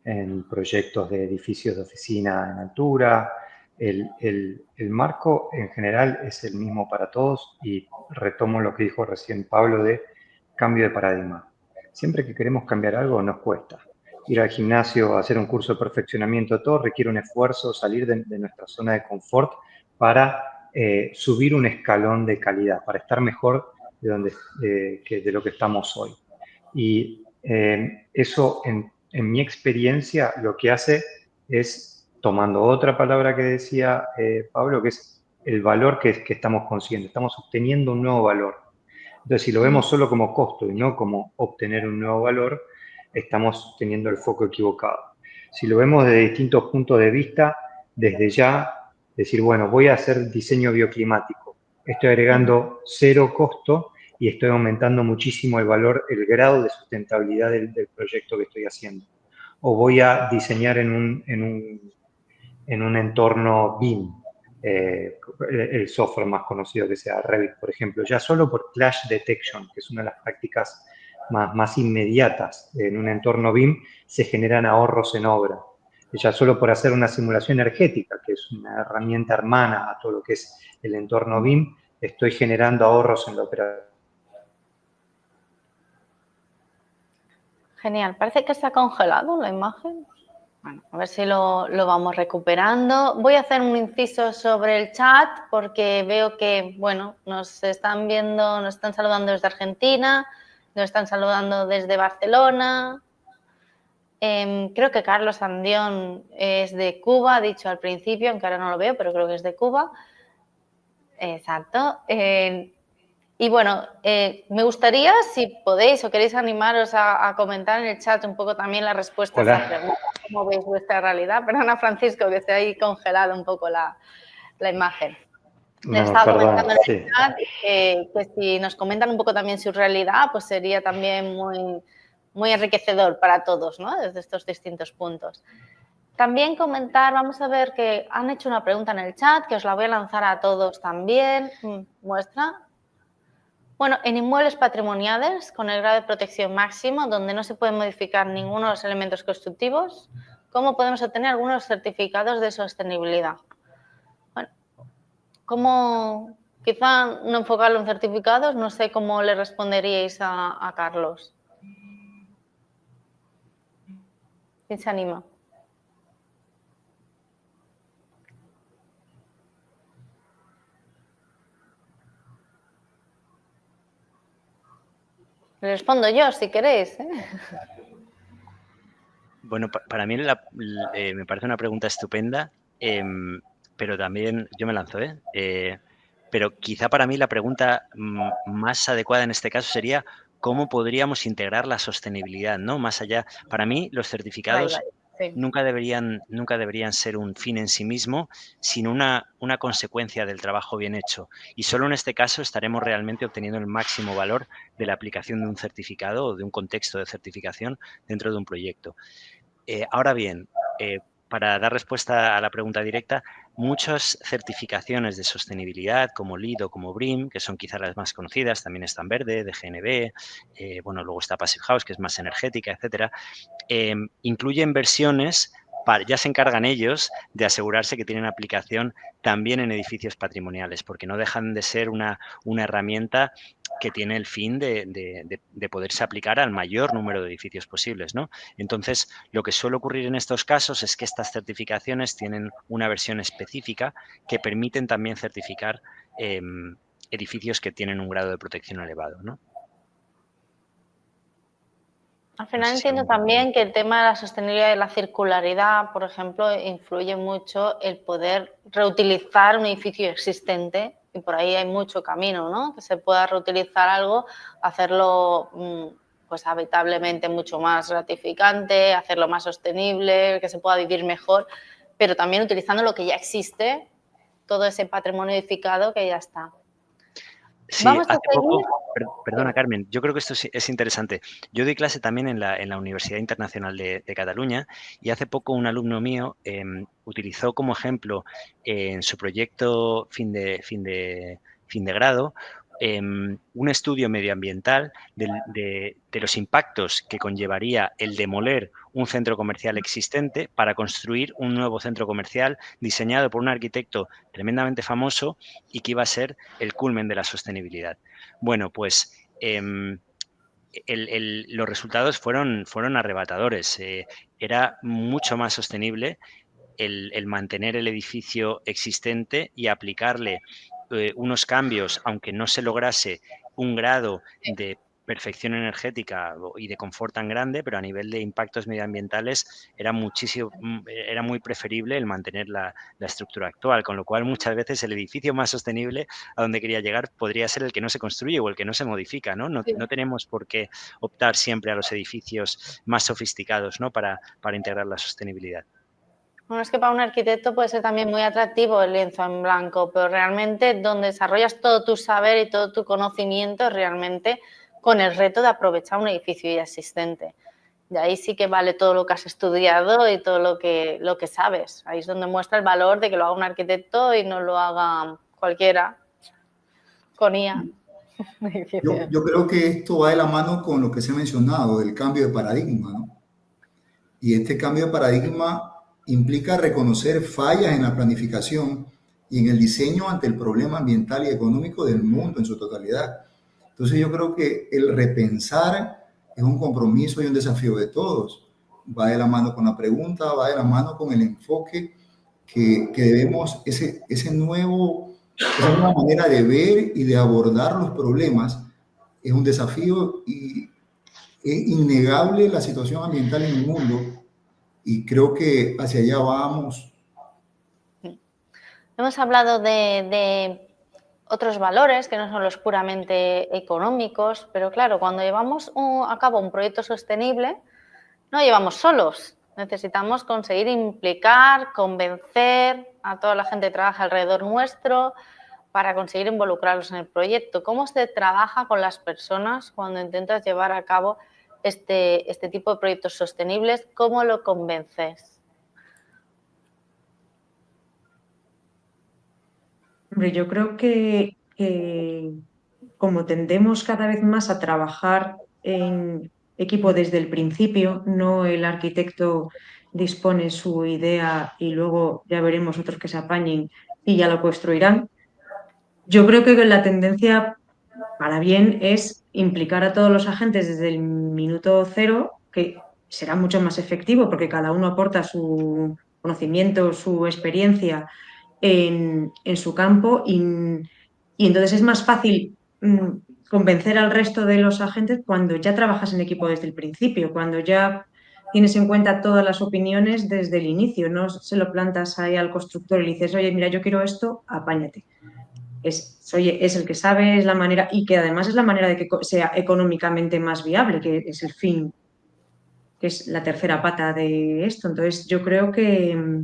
en proyectos de edificios de oficina en altura. El marco en general es el mismo para todos y retomo lo que dijo recién Pablo de cambio de paradigma. Siempre que queremos cambiar algo nos cuesta. Ir al gimnasio, hacer un curso de perfeccionamiento, todo requiere un esfuerzo, salir de nuestra zona de confort para subir un escalón de calidad, para estar mejor de lo que estamos hoy. Y eso, en mi experiencia, lo que hace es, tomando otra palabra que decía Pablo, que es el valor que estamos consiguiendo. Estamos obteniendo un nuevo valor. Entonces, si lo vemos solo como costo y no como obtener un nuevo valor, estamos teniendo el foco equivocado. Si lo vemos desde distintos puntos de vista, desde ya, decir, bueno, voy a hacer diseño bioclimático. Estoy agregando cero costo y estoy aumentando muchísimo el valor, el grado de sustentabilidad del proyecto que estoy haciendo. O voy a diseñar en un entorno BIM. el software más conocido que sea Revit, por ejemplo, ya solo por clash detection, que es una de las prácticas más inmediatas en un entorno BIM, se generan ahorros en obra. Ya solo por hacer una simulación energética, que es una herramienta hermana a todo lo que es el entorno BIM, estoy generando ahorros en la operación. Genial. Parece que está congelado la imagen. Bueno, a ver si lo vamos recuperando. Voy a hacer un inciso sobre el chat porque veo que, bueno, nos están viendo, nos están saludando desde Argentina, nos están saludando desde Barcelona. Creo que Carlos Andión es de Cuba, ha dicho al principio, aunque ahora no lo veo, pero creo que es de Cuba. Exacto. Y bueno, me gustaría, si podéis o queréis animaros a comentar en el chat un poco también la respuesta a esta pregunta. ¿Cómo veis vuestra realidad? Perdona, Francisco, que esté ahí congelado un poco la imagen. Les estaba comentando en el chat que si nos comentan un poco también su realidad, pues sería también muy enriquecedor para todos, ¿no? Desde estos distintos puntos. También comentar, vamos a ver que han hecho una pregunta en el chat, que os la voy a lanzar a todos también. Muestra. Bueno, en inmuebles patrimoniales con el grado de protección máximo, donde no se puede modificar ninguno de los elementos constructivos, ¿cómo podemos obtener algunos certificados de sostenibilidad? Bueno, ¿cómo quizá no enfocarlo en certificados? No sé cómo le responderíais a Carlos. ¿Quién se anima? Le respondo yo, si queréis. Bueno, para mí me parece una pregunta estupenda, pero también yo me lanzo, pero quizá para mí la pregunta más adecuada en este caso sería cómo podríamos integrar la sostenibilidad, ¿no? Más allá, para mí los certificados Sí. nunca deberían ser un fin en sí mismo, sino una consecuencia del trabajo bien hecho. Y solo en este caso estaremos realmente obteniendo el máximo valor de la aplicación de un certificado o de un contexto de certificación dentro de un proyecto. Ahora bien, para dar respuesta a la pregunta directa, muchas certificaciones de sostenibilidad como LEED o como BREEAM, que son quizás las más conocidas, también están Verde, de GNB, bueno, luego está Passive House, que es más energética, etcétera, incluyen versiones, ya se encargan ellos de asegurarse que tienen aplicación también en edificios patrimoniales, porque no dejan de ser una herramienta que tiene el fin de poderse aplicar al mayor número de edificios posibles, ¿no? Entonces, lo que suele ocurrir en estos casos es que estas certificaciones tienen una versión específica que permiten también certificar edificios que tienen un grado de protección elevado, ¿no? Al final entiendo también que el tema de la sostenibilidad y la circularidad, por ejemplo, influye mucho el poder reutilizar un edificio existente y por ahí hay mucho camino, ¿no? Que se pueda reutilizar algo, hacerlo pues habitablemente mucho más gratificante, hacerlo más sostenible, que se pueda vivir mejor, pero también utilizando lo que ya existe, todo ese patrimonio edificado que ya está. Sí, Vamos a hace poco, seguir. perdona Carmen, yo creo que esto es interesante. Yo doy clase también en la Universidad Internacional de Cataluña y hace poco un alumno mío utilizó como ejemplo en su proyecto fin de grado un estudio medioambiental de los impactos que conllevaría el demoler un centro comercial existente para construir un nuevo centro comercial diseñado por un arquitecto tremendamente famoso y que iba a ser el culmen de la sostenibilidad. Bueno, pues los resultados fueron arrebatadores. Era mucho más sostenible el mantener el edificio existente y aplicarle unos cambios, aunque no se lograse un grado de perfección energética y de confort tan grande, pero a nivel de impactos medioambientales era muy preferible el mantener la estructura actual, con lo cual muchas veces el edificio más sostenible a donde quería llegar podría ser el que no se construye o el que no se modifica, ¿no? No tenemos por qué optar siempre a los edificios más sofisticados, ¿no? para integrar la sostenibilidad. Bueno, es que para un arquitecto puede ser también muy atractivo el lienzo en blanco, pero realmente donde desarrollas todo tu saber y todo tu conocimiento es realmente con el reto de aprovechar un edificio ya existente. Y ahí sí que vale todo lo que has estudiado y todo lo que sabes. Ahí es donde muestra el valor de que lo haga un arquitecto y no lo haga cualquiera con IA. Yo creo que esto va de la mano con lo que se ha mencionado, del cambio de paradigma, ¿no? Y este cambio de paradigma implica reconocer fallas en la planificación y en el diseño ante el problema ambiental y económico del mundo en su totalidad. Entonces yo creo que el repensar es un compromiso y un desafío de todos. Va de la mano con la pregunta, va de la mano con el enfoque que debemos, esa nueva manera de ver y de abordar los problemas es un desafío y es innegable la situación ambiental en el mundo y creo que hacia allá vamos. Hemos hablado de otros valores que no son los puramente económicos, pero claro, cuando llevamos a cabo un proyecto sostenible, no llevamos solos. Necesitamos conseguir implicar, convencer a toda la gente que trabaja alrededor nuestro para conseguir involucrarlos en el proyecto. ¿Cómo se trabaja con las personas cuando intentas llevar a cabo este tipo de proyectos sostenibles? ¿Cómo lo convences? Hombre, yo creo que como tendemos cada vez más a trabajar en equipo desde el principio, no el arquitecto dispone su idea y luego ya veremos otros que se apañen y ya lo construirán. Yo creo que la tendencia para bien es implicar a todos los agentes desde el minuto cero, que será mucho más efectivo porque cada uno aporta su conocimiento, su experiencia en su campo y entonces es más fácil convencer al resto de los agentes cuando ya trabajas en equipo desde el principio, cuando ya tienes en cuenta todas las opiniones desde el inicio, no se lo plantas ahí al constructor y le dices, oye, mira, yo quiero esto, apáñate. Es el que sabe, es la manera, y que además es la manera de que sea económicamente más viable, que es el fin, que es la tercera pata de esto. Entonces, yo creo que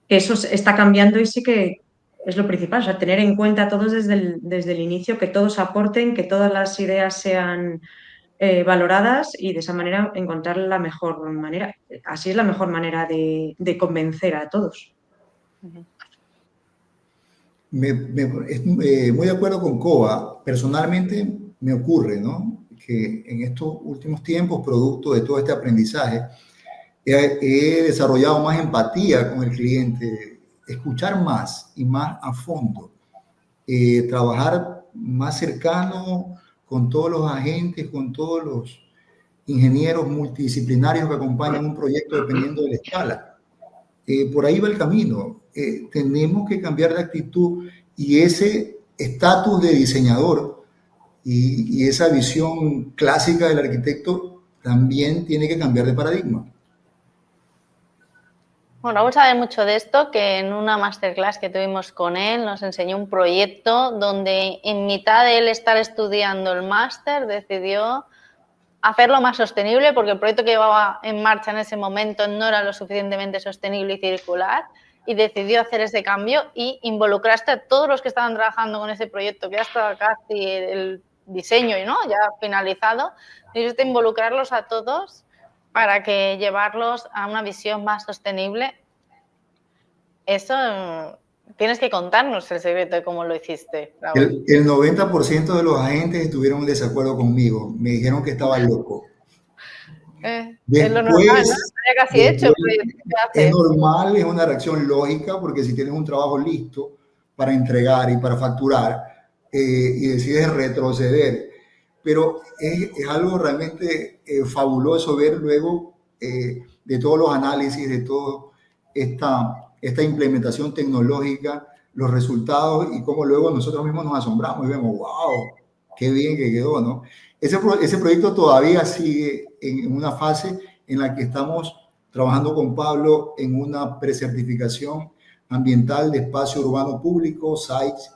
eso está cambiando y sí que es lo principal, o sea, tener en cuenta a todos desde el inicio, que todos aporten, que todas las ideas sean valoradas y de esa manera encontrar la mejor manera. Así es la mejor manera de convencer a todos. Muy de acuerdo con Coba. Personalmente me ocurre, ¿no? Que en estos últimos tiempos, producto de todo este aprendizaje, he desarrollado más empatía con el cliente, escuchar más y más a fondo, trabajar más cercano con todos los agentes, con todos los ingenieros multidisciplinarios que acompañan un proyecto dependiendo de la escala. Por ahí va el camino. Tenemos que cambiar de actitud y ese estatus de diseñador y esa visión clásica del arquitecto también tiene que cambiar de paradigma. Bueno, Raúl sabe mucho de esto, que en una masterclass que tuvimos con él nos enseñó un proyecto donde en mitad de él estar estudiando el máster decidió hacerlo más sostenible porque el proyecto que llevaba en marcha en ese momento no era lo suficientemente sostenible y circular y decidió hacer ese cambio y involucraste a todos los que estaban trabajando con ese proyecto, que ya estaba casi el diseño, ¿no? Ya finalizado, y involucrarlos a todos para que llevarlos a una visión más sostenible. Eso tienes que contarnos el secreto de cómo lo hiciste, Raúl. El 90% de los agentes estuvieron en desacuerdo conmigo. Me dijeron que estaba loco. Es lo normal, ¿no? Ya casi hecho. Es normal, es una reacción lógica, porque si tienes un trabajo listo para entregar y para facturar y decides retroceder, pero es algo realmente fabuloso ver luego de todos los análisis, de toda esta implementación tecnológica, los resultados y cómo luego nosotros mismos nos asombramos y vemos, wow, qué bien que quedó, ¿no? Ese proyecto todavía sigue en una fase en la que estamos trabajando con Pablo en una precertificación ambiental de espacio urbano público, sites,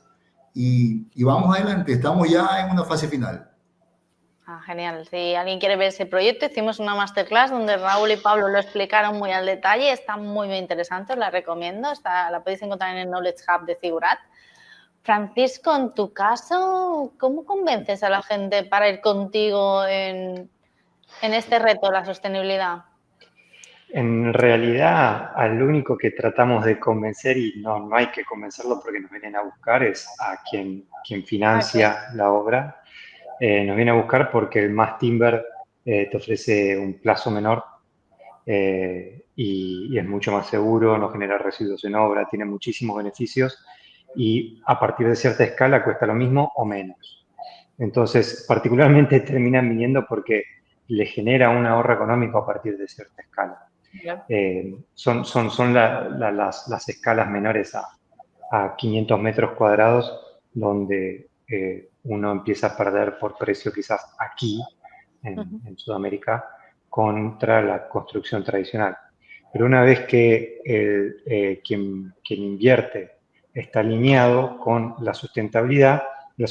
y vamos adelante, estamos ya en una fase final. Genial. Si alguien quiere ver ese proyecto, hicimos una masterclass donde Raúl y Pablo lo explicaron muy al detalle. Está muy interesante, os la recomiendo. La podéis encontrar en el Knowledge Hub de Figurat. Francisco, en tu caso, ¿cómo convences a la gente para ir contigo en en este reto, la sostenibilidad? En realidad, al único que tratamos de convencer, y no hay que convencerlo porque nos vienen a buscar, es a quien Ok. financia la obra. Nos viene a buscar porque el mass timber te ofrece un plazo menor y es mucho más seguro, no genera residuos en obra, tiene muchísimos beneficios y a partir de cierta escala cuesta lo mismo o menos. Entonces, particularmente terminan viniendo porque le genera un ahorro económico a partir de cierta escala. Son las escalas menores a 500 metros cuadrados donde uno empieza a perder por precio quizás aquí en Sudamérica contra la construcción tradicional. Pero una vez que quien invierte está alineado con la sustentabilidad ya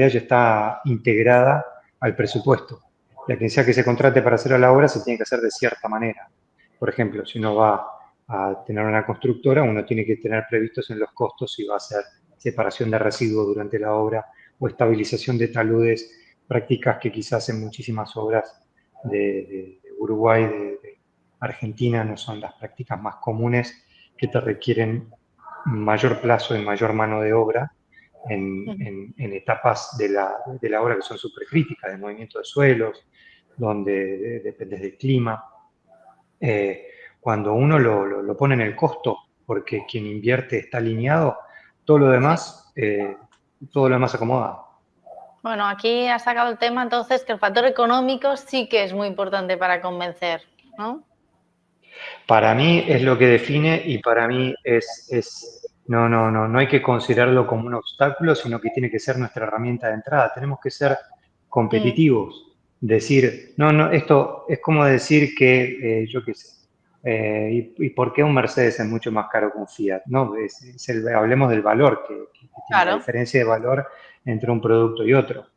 está integrada al presupuesto. La quien sea que se contrate para hacer la obra se tiene que hacer de cierta manera. Por ejemplo, si uno va a tener una constructora, uno tiene que tener previstos en los costos si va a hacer separación de residuos durante la obra o estabilización de taludes, prácticas que quizás en muchísimas obras de Uruguay, de Argentina, no son las prácticas más comunes que te requieren mayor plazo y mayor mano de obra en etapas de la obra que son supercríticas, de movimiento de suelos, donde depende del clima. Cuando uno lo pone en el costo, porque quien invierte está alineado, todo lo Sí. demás, acomoda. Bueno, aquí has sacado el tema entonces que el factor económico sí que es muy importante para convencer, ¿no? Para mí es lo que define y para mí no hay que considerarlo como un obstáculo, sino que tiene que ser nuestra herramienta de entrada. Tenemos que ser competitivos. Decir, esto es como decir que, yo qué sé, y por qué un Mercedes es mucho más caro que un Fiat, ¿no? Hablemos del valor, que tiene la Claro, diferencia de valor entre un producto y otro.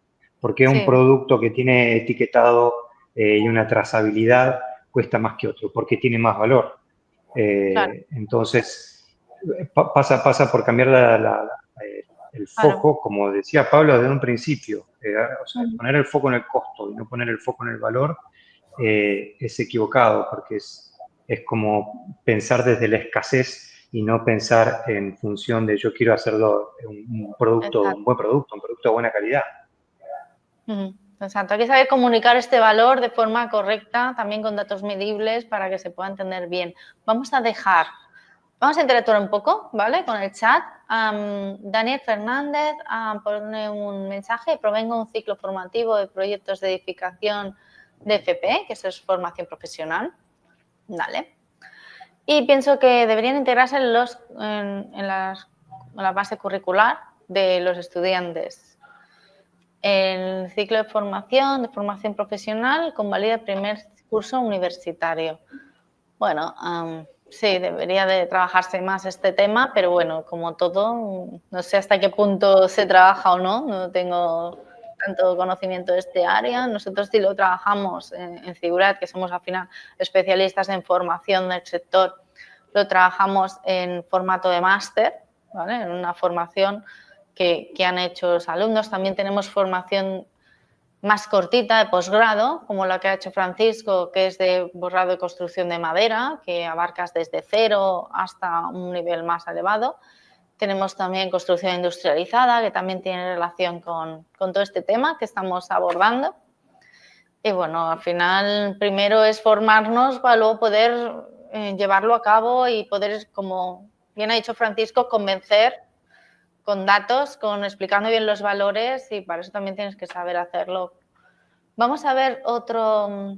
¿Por qué un sí, producto que tiene etiquetado y una trazabilidad cuesta más que otro? Porque tiene más valor. claro, Entonces, pasa por cambiar el claro. foco, como decía Pablo desde un principio. O sea, poner el foco en el costo y no poner el foco en el valor es equivocado, porque es como pensar desde la escasez y no pensar en función de yo quiero hacerlo un Exacto. buen producto, un producto de buena calidad. Exacto. Hay que saber comunicar este valor de forma correcta, también con datos medibles para que se pueda entender bien. Vamos a interactuar un poco, ¿vale? Con el chat. Daniel Fernández pone un mensaje: provengo de un ciclo formativo de proyectos de edificación de FP, que eso es formación profesional. Vale. Y pienso que deberían integrarse en la base curricular de los estudiantes. El ciclo de formación profesional, convalida el primer curso universitario. Bueno, sí, debería de trabajarse más este tema, pero bueno, como todo, no sé hasta qué punto se trabaja o no tengo tanto conocimiento de este área. Nosotros sí lo trabajamos en Figurat, que somos al final especialistas en formación del sector, lo trabajamos en formato de máster, ¿vale? En una formación que han hecho los alumnos. También tenemos formación más cortita de posgrado, como la que ha hecho Francisco, que es de posgrado de construcción de madera, que abarcas desde cero hasta un nivel más elevado. Tenemos también construcción industrializada, que también tiene relación con todo este tema que estamos abordando. Y bueno, al final, primero es formarnos para luego poder llevarlo a cabo y poder, como bien ha dicho Francisco, convencer con datos, explicando bien los valores, y para eso también tienes que saber hacerlo. Vamos a ver otro.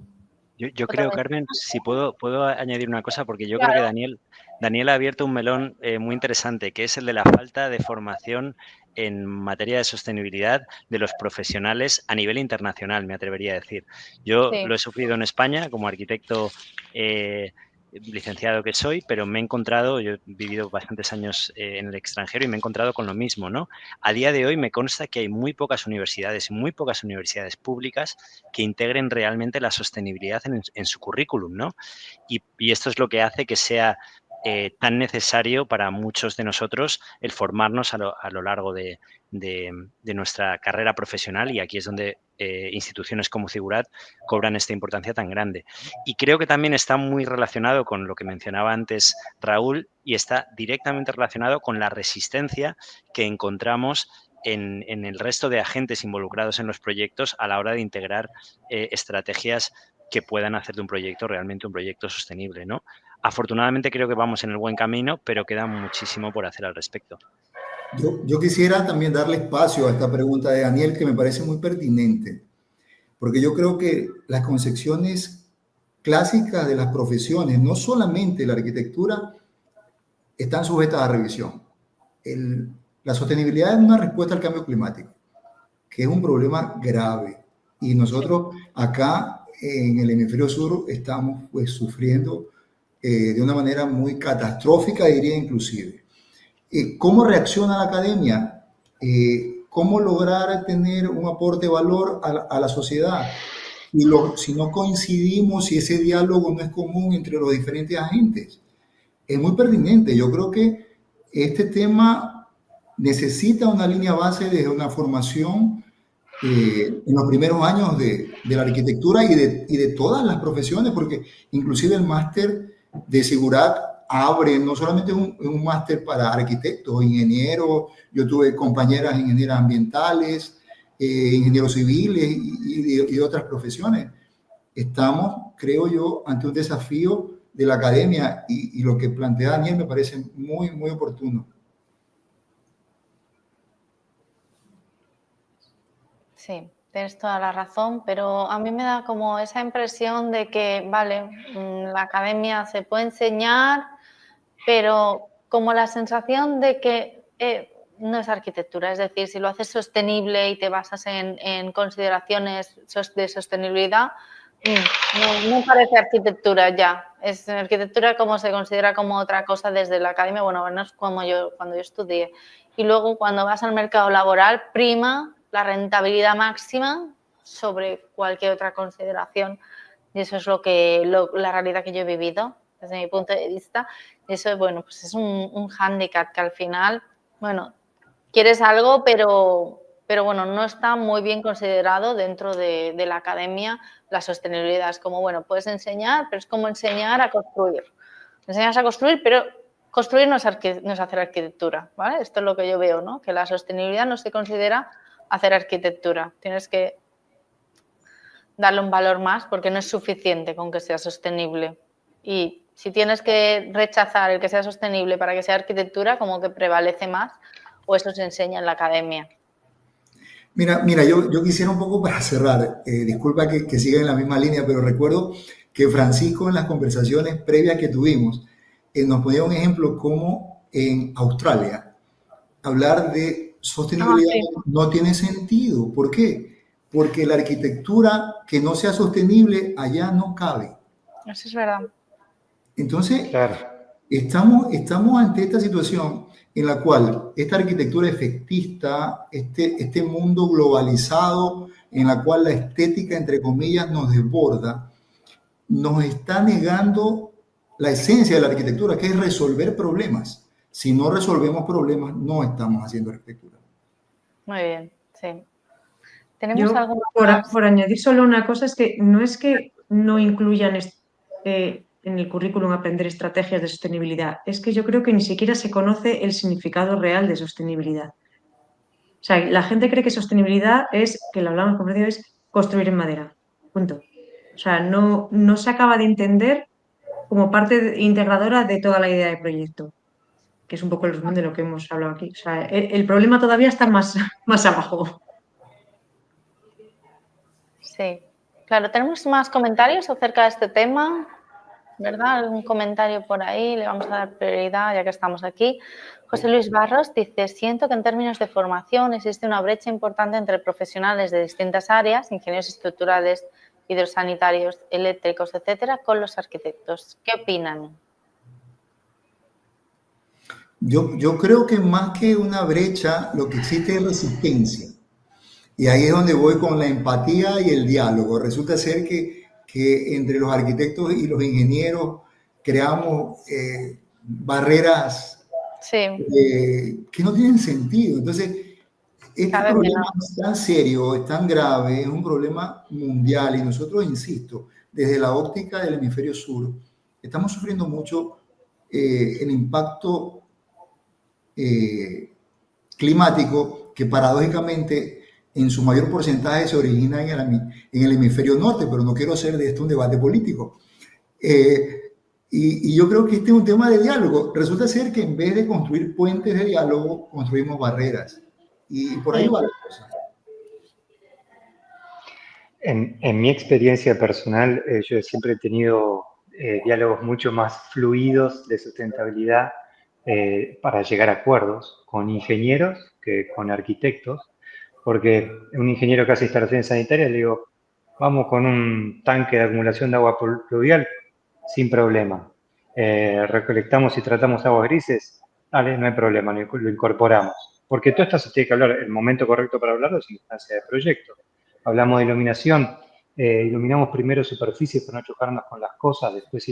Yo otra creo, vez. Carmen, si puedo añadir una cosa, porque yo creo que Claro, Daniel ha abierto un melón muy interesante, que es el de la falta de formación en materia de sostenibilidad de los profesionales a nivel internacional, me atrevería a decir. Yo sí. lo he sufrido en España como arquitecto licenciado que soy, pero me he encontrado, yo he vivido bastantes años en el extranjero y me he encontrado con lo mismo, ¿no? A día de hoy me consta que hay muy pocas universidades públicas que integren realmente la sostenibilidad en su currículum, ¿no? Y esto es lo que hace que sea tan necesario para muchos de nosotros el formarnos a lo largo de nuestra carrera profesional, y aquí es donde instituciones como Cigurat cobran esta importancia tan grande. Y creo que también está muy relacionado con lo que mencionaba antes Raúl, y está directamente relacionado con la resistencia que encontramos en el resto de agentes involucrados en los proyectos a la hora de integrar estrategias que puedan hacer de un proyecto realmente un proyecto sostenible, ¿no? Afortunadamente creo que vamos en el buen camino, pero queda muchísimo por hacer al respecto. Yo quisiera también darle espacio a esta pregunta de Daniel, que me parece muy pertinente, porque yo creo que las concepciones clásicas de las profesiones, no solamente la arquitectura, están sujetas a revisión. La sostenibilidad es una respuesta al cambio climático, que es un problema grave. Y nosotros acá en el hemisferio sur estamos pues sufriendo de una manera muy catastrófica, diría inclusive. ¿Cómo reacciona la academia? ¿Cómo lograr tener un aporte de valor a la sociedad? Si no coincidimos, si ese diálogo no es común entre los diferentes agentes. Es muy pertinente. Yo creo que este tema necesita una línea base desde una formación en los primeros años de la arquitectura y de todas las profesiones, porque inclusive el máster de Cigurat abre no solamente un máster para arquitectos, ingenieros, yo tuve compañeras ingenieras ambientales, ingenieros civiles y otras profesiones. Estamos, creo yo, ante un desafío de la academia y lo que plantea Daniel me parece muy, muy oportuno. Sí, tienes toda la razón, pero a mí me da como esa impresión de que, vale, la academia se puede enseñar, pero como la sensación de que no es arquitectura, es decir, si lo haces sostenible y te basas en consideraciones de sostenibilidad, no parece arquitectura ya. Es arquitectura como se considera como otra cosa desde la academia, bueno, no es como cuando yo estudié. Y luego cuando vas al mercado laboral, prima la rentabilidad máxima sobre cualquier otra consideración. Y eso es la realidad que yo he vivido desde mi punto de vista. Y eso, bueno, pues es un hándicap que al final, bueno, quieres algo, pero bueno, no está muy bien considerado dentro de la academia la sostenibilidad. Es como, bueno, puedes enseñar, pero es como enseñar a construir. Enseñas a construir, pero construir no es hacer arquitectura, ¿vale? Esto es lo que yo veo, ¿no? Que la sostenibilidad no se considera hacer arquitectura. Tienes que darle un valor más porque no es suficiente con que sea sostenible. Y si tienes que rechazar el que sea sostenible para que sea arquitectura, como que prevalece más, o eso se enseña en la academia. Mira, yo quisiera un poco para cerrar, disculpa que siga en la misma línea, pero recuerdo que Francisco en las conversaciones previas que tuvimos nos ponía un ejemplo como en Australia hablar de sostenibilidad no tiene sentido. ¿Por qué? Porque la arquitectura que no sea sostenible allá no cabe. Eso es verdad. Entonces, Claro. estamos ante esta situación en la cual esta arquitectura efectista, este mundo globalizado en la cual la estética, entre comillas, nos desborda, nos está negando la esencia de la arquitectura, que es resolver problemas. Si no resolvemos problemas, no estamos haciendo arquitectura. Muy bien, sí. ¿Tenemos algo por añadir solo una cosa, es que no incluyan en el currículum aprender estrategias de sostenibilidad, es que yo creo que ni siquiera se conoce el significado real de sostenibilidad. O sea, la gente cree que sostenibilidad es, que lo hablamos con Freddy, es construir en madera, punto. O sea, no se acaba de entender como parte integradora de toda la idea de proyecto, que es un poco el resumen de lo que hemos hablado aquí. O sea, el problema todavía está más abajo. Sí, claro, tenemos más comentarios acerca de este tema, ¿verdad? Algún comentario por ahí, le vamos a dar prioridad ya que estamos aquí. José Luis Barros dice, siento que en términos de formación existe una brecha importante entre profesionales de distintas áreas, ingenieros estructurales, hidrosanitarios, eléctricos, etcétera, con los arquitectos. ¿Qué opinan? Yo creo que más que una brecha, lo que existe es resistencia. Y ahí es donde voy con la empatía y el diálogo. Resulta ser que entre los arquitectos y los ingenieros creamos barreras Sí, que no tienen sentido. Entonces, este cada vez problema menos. es tan serio, es tan grave, es un problema mundial y nosotros, insisto, desde la óptica del hemisferio sur, estamos sufriendo mucho el impacto climático que paradójicamente en su mayor porcentaje se origina en el hemisferio norte, pero no quiero hacer de esto un debate político. Y yo creo que este es un tema de diálogo. Resulta ser que en vez de construir puentes de diálogo, construimos barreras. Y por ahí va la cosa. En mi experiencia personal, yo siempre he tenido diálogos mucho más fluidos de sustentabilidad para llegar a acuerdos con ingenieros que con arquitectos, porque un ingeniero que hace instalaciones sanitarias le digo, vamos con un tanque de acumulación de agua pluvial sin problema. Recolectamos y tratamos aguas grises, dale, no hay problema, lo incorporamos. Porque todo esto se tiene que hablar, el momento correcto para hablarlo es en instancia de proyecto. Hablamos de iluminación, iluminamos primero superficies para no chocarnos con las cosas, después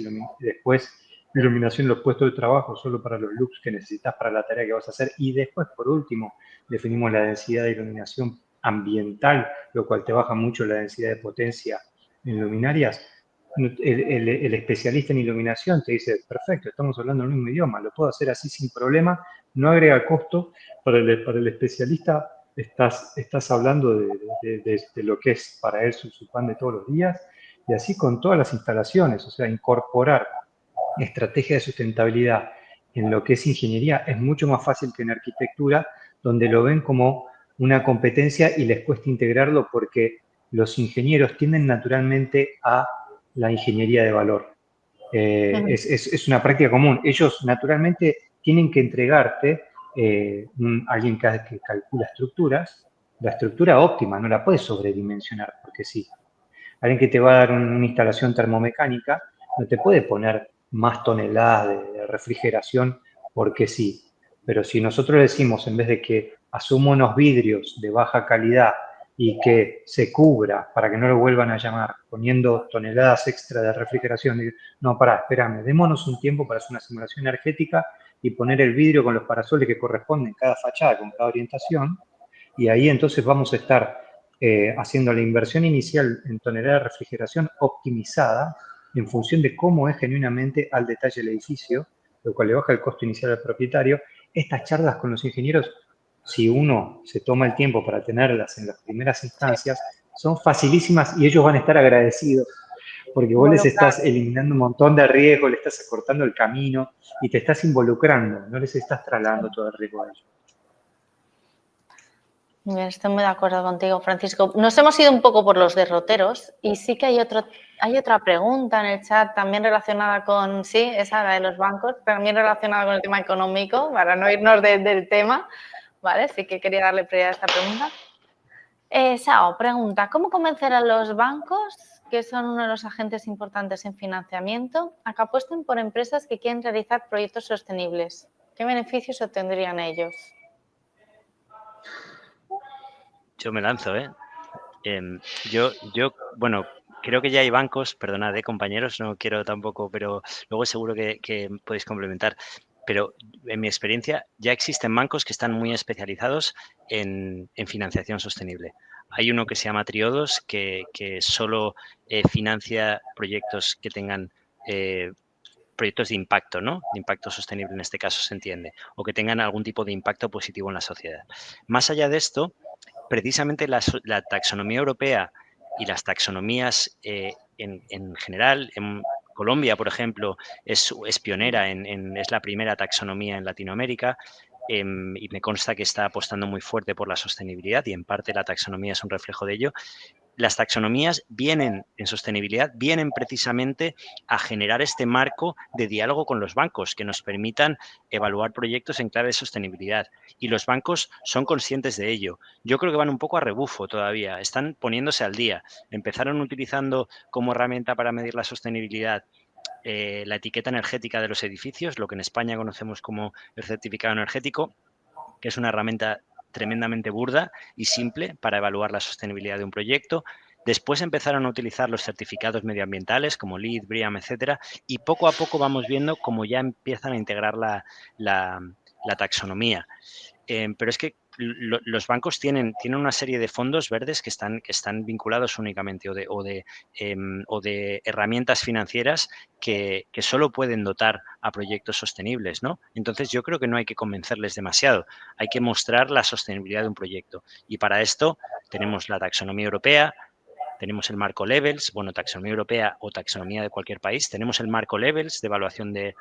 iluminación en los puestos de trabajo solo para los looks que necesitas para la tarea que vas a hacer y después, por último, definimos la densidad de iluminación ambiental, lo cual te baja mucho la densidad de potencia en luminarias. El especialista en iluminación te dice, perfecto, estamos hablando el mismo idioma, lo puedo hacer así sin problema, no agrega costo. Para el especialista estás hablando de lo que es para él su pan de todos los días, y así con todas las instalaciones, o sea, incorporar estrategia de sustentabilidad en lo que es ingeniería es mucho más fácil que en arquitectura, donde lo ven como una competencia y les cuesta integrarlo porque los ingenieros tienden naturalmente a la ingeniería de valor. Es una práctica común. Ellos naturalmente tienen que entregarte alguien que calcula estructuras, la estructura óptima, no la puedes sobredimensionar porque sí. Alguien que te va a dar una instalación termomecánica no te puede poner más toneladas de refrigeración porque sí. Pero si nosotros le decimos, en vez de que asuma unos vidrios de baja calidad y que se cubra para que no lo vuelvan a llamar, poniendo toneladas extra de refrigeración, no, pará, espérame, démonos un tiempo para hacer una simulación energética y poner el vidrio con los parasoles que corresponden cada fachada, con cada orientación, y ahí entonces vamos a estar haciendo la inversión inicial en tonelada de refrigeración optimizada en función de cómo es genuinamente al detalle el edificio, lo cual le baja el costo inicial al propietario. Estas charlas con los ingenieros, si uno se toma el tiempo para tenerlas en las primeras instancias, son facilísimas y ellos van a estar agradecidos porque vos les estás eliminando un montón de riesgo, le estás acortando el camino y te estás involucrando, no les estás trasladando todo el riesgo a ellos. Bien, estoy muy de acuerdo contigo, Francisco. Nos hemos ido un poco por los derroteros y sí que hay otra pregunta en el chat también relacionada con, sí, esa la de los bancos, también relacionada con el tema económico, para no irnos del tema, ¿vale? Sí que quería darle prioridad a esta pregunta. Sao pregunta, ¿cómo convencer a los bancos, que son uno de los agentes importantes en financiamiento, a que apuesten por empresas que quieren realizar proyectos sostenibles? ¿Qué beneficios obtendrían ellos? Yo me lanzo, ¿eh? Bueno, creo que ya hay bancos, perdonad, compañeros, no quiero tampoco, pero luego seguro que podéis complementar. Pero en mi experiencia ya existen bancos que están muy especializados en financiación sostenible. Hay uno que se llama Triodos, que solo financia proyectos que tengan proyectos de impacto, ¿no? De impacto sostenible en este caso se entiende, o que tengan algún tipo de impacto positivo en la sociedad. Más allá de esto, precisamente la taxonomía europea y las taxonomías en general, en Colombia, por ejemplo, es pionera, es la primera taxonomía en Latinoamérica y me consta que está apostando muy fuerte por la sostenibilidad y en parte la taxonomía es un reflejo de ello. Las taxonomías en sostenibilidad, vienen precisamente a generar este marco de diálogo con los bancos que nos permitan evaluar proyectos en clave de sostenibilidad. Y los bancos son conscientes de ello. Yo creo que van un poco a rebufo todavía, están poniéndose al día. Empezaron utilizando como herramienta para medir la sostenibilidad la etiqueta energética de los edificios, lo que en España conocemos como el certificado energético, que es una herramienta tremendamente burda y simple para evaluar la sostenibilidad de un proyecto. Después empezaron a utilizar los certificados medioambientales como LEED, BREEAM, etcétera, y poco a poco vamos viendo cómo ya empiezan a integrar la taxonomía. Pero es que los bancos tienen una serie de fondos verdes que están vinculados únicamente o de herramientas financieras que solo pueden dotar a proyectos sostenibles, ¿no? Entonces, yo creo que no hay que convencerles demasiado. Hay que mostrar la sostenibilidad de un proyecto. Y para esto tenemos la taxonomía europea, tenemos el marco Levels, bueno, taxonomía europea o taxonomía de cualquier país. Tenemos el marco Levels de evaluación de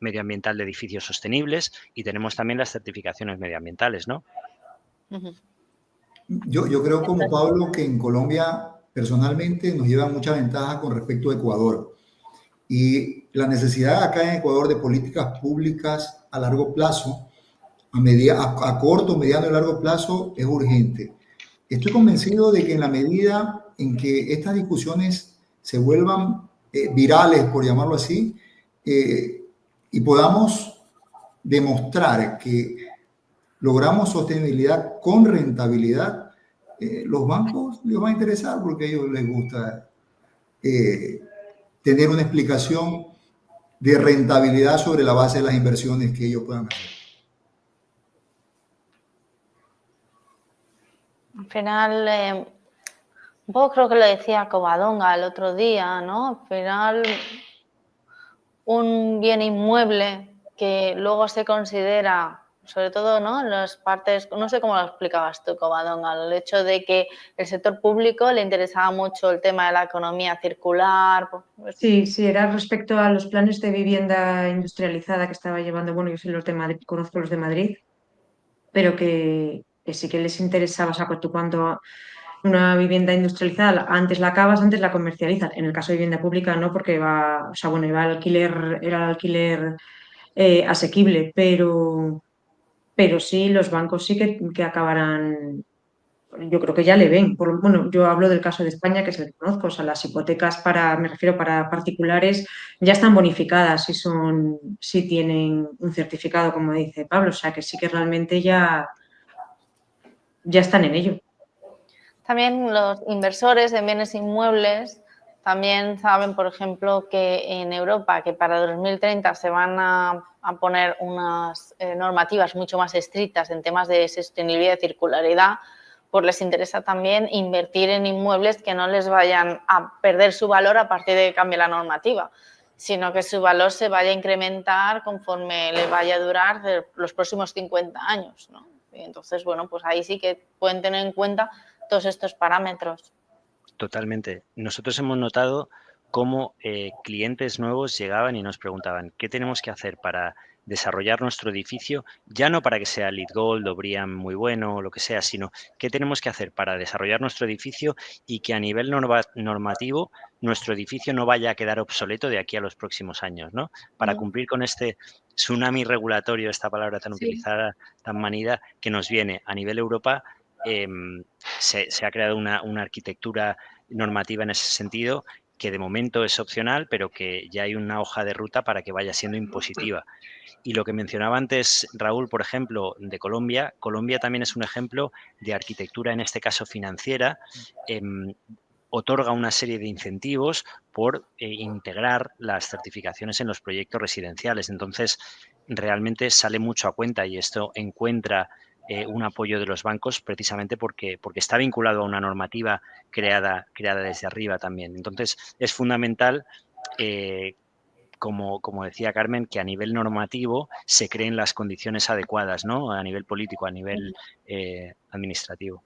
medioambiental de edificios sostenibles y tenemos también las certificaciones medioambientales, ¿no? Yo creo como Pablo que en Colombia personalmente nos lleva mucha ventaja con respecto a Ecuador. Y la necesidad acá en Ecuador de políticas públicas a largo plazo, a corto, mediano y largo plazo, es urgente. Estoy convencido de que en la medida en que estas discusiones se vuelvan virales, por llamarlo así, y podamos demostrar que logramos sostenibilidad con rentabilidad, los bancos les va a interesar porque a ellos les gusta tener una explicación de rentabilidad sobre la base de las inversiones que ellos puedan hacer. Al final, un poco creo que lo decía Covadonga el otro día, ¿no? Al final, un bien inmueble que luego se considera, sobre todo, ¿no? En las partes, no sé cómo lo explicabas tú, Covadonga, el hecho de que el sector público le interesaba mucho el tema de la economía circular. Sí, sí, era respecto a los planes de vivienda industrializada que estaba llevando, bueno, yo soy los de Madrid, conozco los de Madrid, pero que sí que les interesaba, o sea, tú cuando una vivienda industrializada, antes la acabas, antes la comercializas. En el caso de vivienda pública no, porque va, o sea, bueno, iba al alquiler, era el alquiler asequible, pero sí, los bancos sí que acabarán, yo creo que ya le ven. Bueno, yo hablo del caso de España, que es el que conozco, o sea, las hipotecas me refiero para particulares, ya están bonificadas si tienen un certificado, como dice Pablo, o sea, que sí que realmente ya están en ello. También los inversores en bienes inmuebles también saben, por ejemplo, que en Europa, que para 2030 se van a poner unas normativas mucho más estrictas en temas de sostenibilidad y circularidad, pues les interesa también invertir en inmuebles que no les vayan a perder su valor a partir de que cambie la normativa, sino que su valor se vaya a incrementar conforme le vaya a durar los próximos 50 años, ¿no? Y entonces, bueno, pues ahí sí que pueden tener en cuenta todos estos parámetros. Totalmente. Nosotros hemos notado cómo clientes nuevos llegaban y nos preguntaban qué tenemos que hacer para desarrollar nuestro edificio, ya no para que sea LEED Gold o BREEAM muy bueno o lo que sea, sino qué tenemos que hacer para desarrollar nuestro edificio y que a nivel normativo nuestro edificio no vaya a quedar obsoleto de aquí a los próximos años, ¿no? Para cumplir con este tsunami regulatorio, esta palabra tan utilizada, tan manida, que nos viene a nivel Europa. Se ha creado una arquitectura normativa en ese sentido que de momento es opcional, pero que ya hay una hoja de ruta para que vaya siendo impositiva. Y lo que mencionaba antes Raúl, por ejemplo, de Colombia, Colombia también es un ejemplo de arquitectura, en este caso financiera. Otorga una serie de incentivos por integrar las certificaciones en los proyectos residenciales. Entonces, realmente sale mucho a cuenta y esto encuentra un apoyo de los bancos precisamente porque está vinculado a una normativa creada desde arriba también. Entonces, es fundamental, como decía Carmen, que a nivel normativo se creen las condiciones adecuadas, ¿no? A nivel político, a nivel administrativo.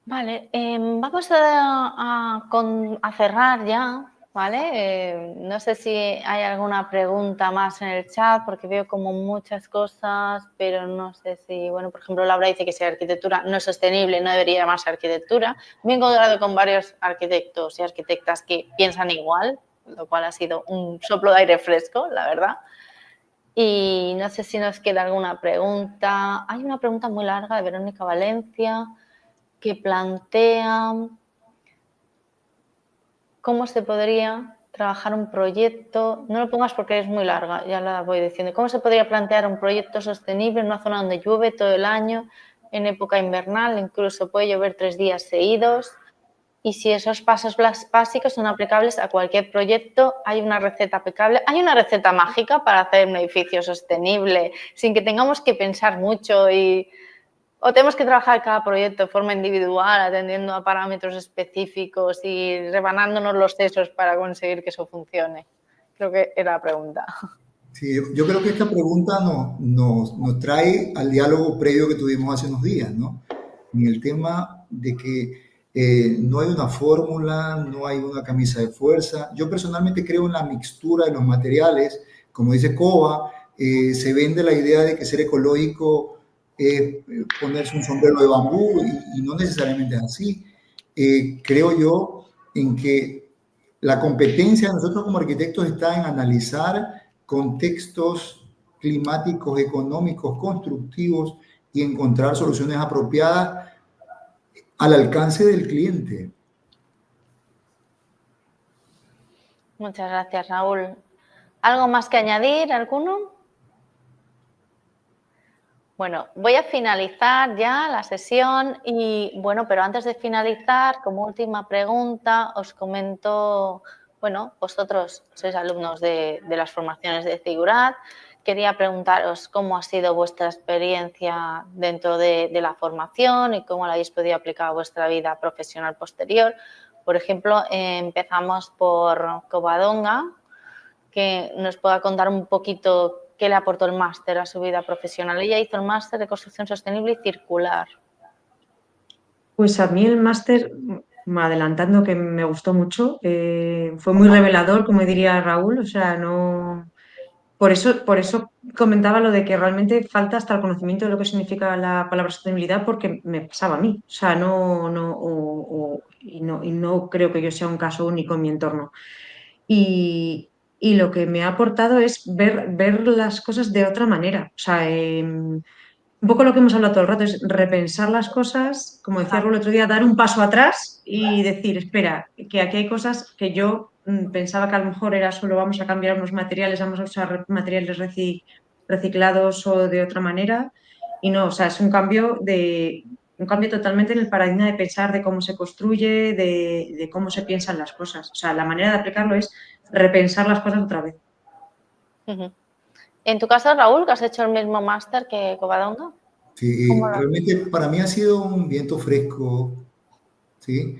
Vale, vamos a cerrar ya, ¿vale? No sé si hay alguna pregunta más en el chat, porque veo como muchas cosas, pero no sé si, bueno, por ejemplo, Laura dice que si la arquitectura no es sostenible, no debería llamarse arquitectura. Me he encontrado con varios arquitectos y arquitectas que piensan igual, lo cual ha sido un soplo de aire fresco, la verdad. Y no sé si nos queda alguna pregunta. Hay una pregunta muy larga de Verónica Valencia que plantea cómo se podría trabajar un proyecto, no lo pongas porque es muy larga, ya la voy diciendo, cómo se podría plantear un proyecto sostenible en una zona donde llueve todo el año en época invernal, incluso puede llover 3 días seguidos. Y si esos pasos básicos son aplicables a cualquier proyecto, hay una receta aplicable, hay una receta mágica para hacer un edificio sostenible sin que tengamos que pensar mucho o tenemos que trabajar cada proyecto de forma individual, atendiendo a parámetros específicos y rebanándonos los sesos para conseguir que eso funcione. Creo que era la pregunta. Sí, yo creo que esta pregunta nos trae al diálogo previo que tuvimos hace unos días, ¿no? En el tema de que no hay una fórmula, no hay una camisa de fuerza. Yo personalmente creo en la mixtura de los materiales. Como dice Cova, se vende la idea de que ser ecológico es ponerse un sombrero de bambú y no necesariamente es así. Creo yo en que la competencia de nosotros como arquitectos está en analizar contextos climáticos, económicos, constructivos y encontrar soluciones apropiadas al alcance del cliente. Muchas gracias, Raúl. ¿Algo más que añadir? ¿Alguno? Bueno, voy a finalizar ya la sesión y, bueno, pero antes de finalizar, como última pregunta, os comento, bueno, vosotros sois alumnos de las formaciones de Figurat. Quería preguntaros cómo ha sido vuestra experiencia dentro de la formación y cómo la habéis podido aplicar a vuestra vida profesional posterior. Por ejemplo, empezamos por Covadonga, que nos pueda contar un poquito qué le aportó el máster a su vida profesional. Ella hizo el máster de construcción sostenible y circular. Pues a mí el máster, adelantando que me gustó mucho, fue muy revelador, como diría Raúl, o sea, no... Por eso comentaba lo de que realmente falta hasta el conocimiento de lo que significa la palabra sostenibilidad porque me pasaba a mí. O sea, y no creo que yo sea un caso único en mi entorno. Y lo que me ha aportado es ver las cosas de otra manera. O sea, un poco lo que hemos hablado todo el rato es repensar las cosas, como decía Raúl el otro día, dar un paso atrás y decir, espera, que aquí hay cosas que yo pensaba que a lo mejor era solo vamos a cambiar unos materiales, vamos a usar materiales reciclados o de otra manera. Y no, o sea, es un cambio totalmente en el paradigma de pensar, de cómo se construye, de cómo se piensan las cosas. O sea, la manera de aplicarlo es repensar las cosas otra vez. En tu caso, Raúl, que has hecho el mismo máster que Covadonga. Sí, realmente para mí ha sido un viento fresco, ¿sí?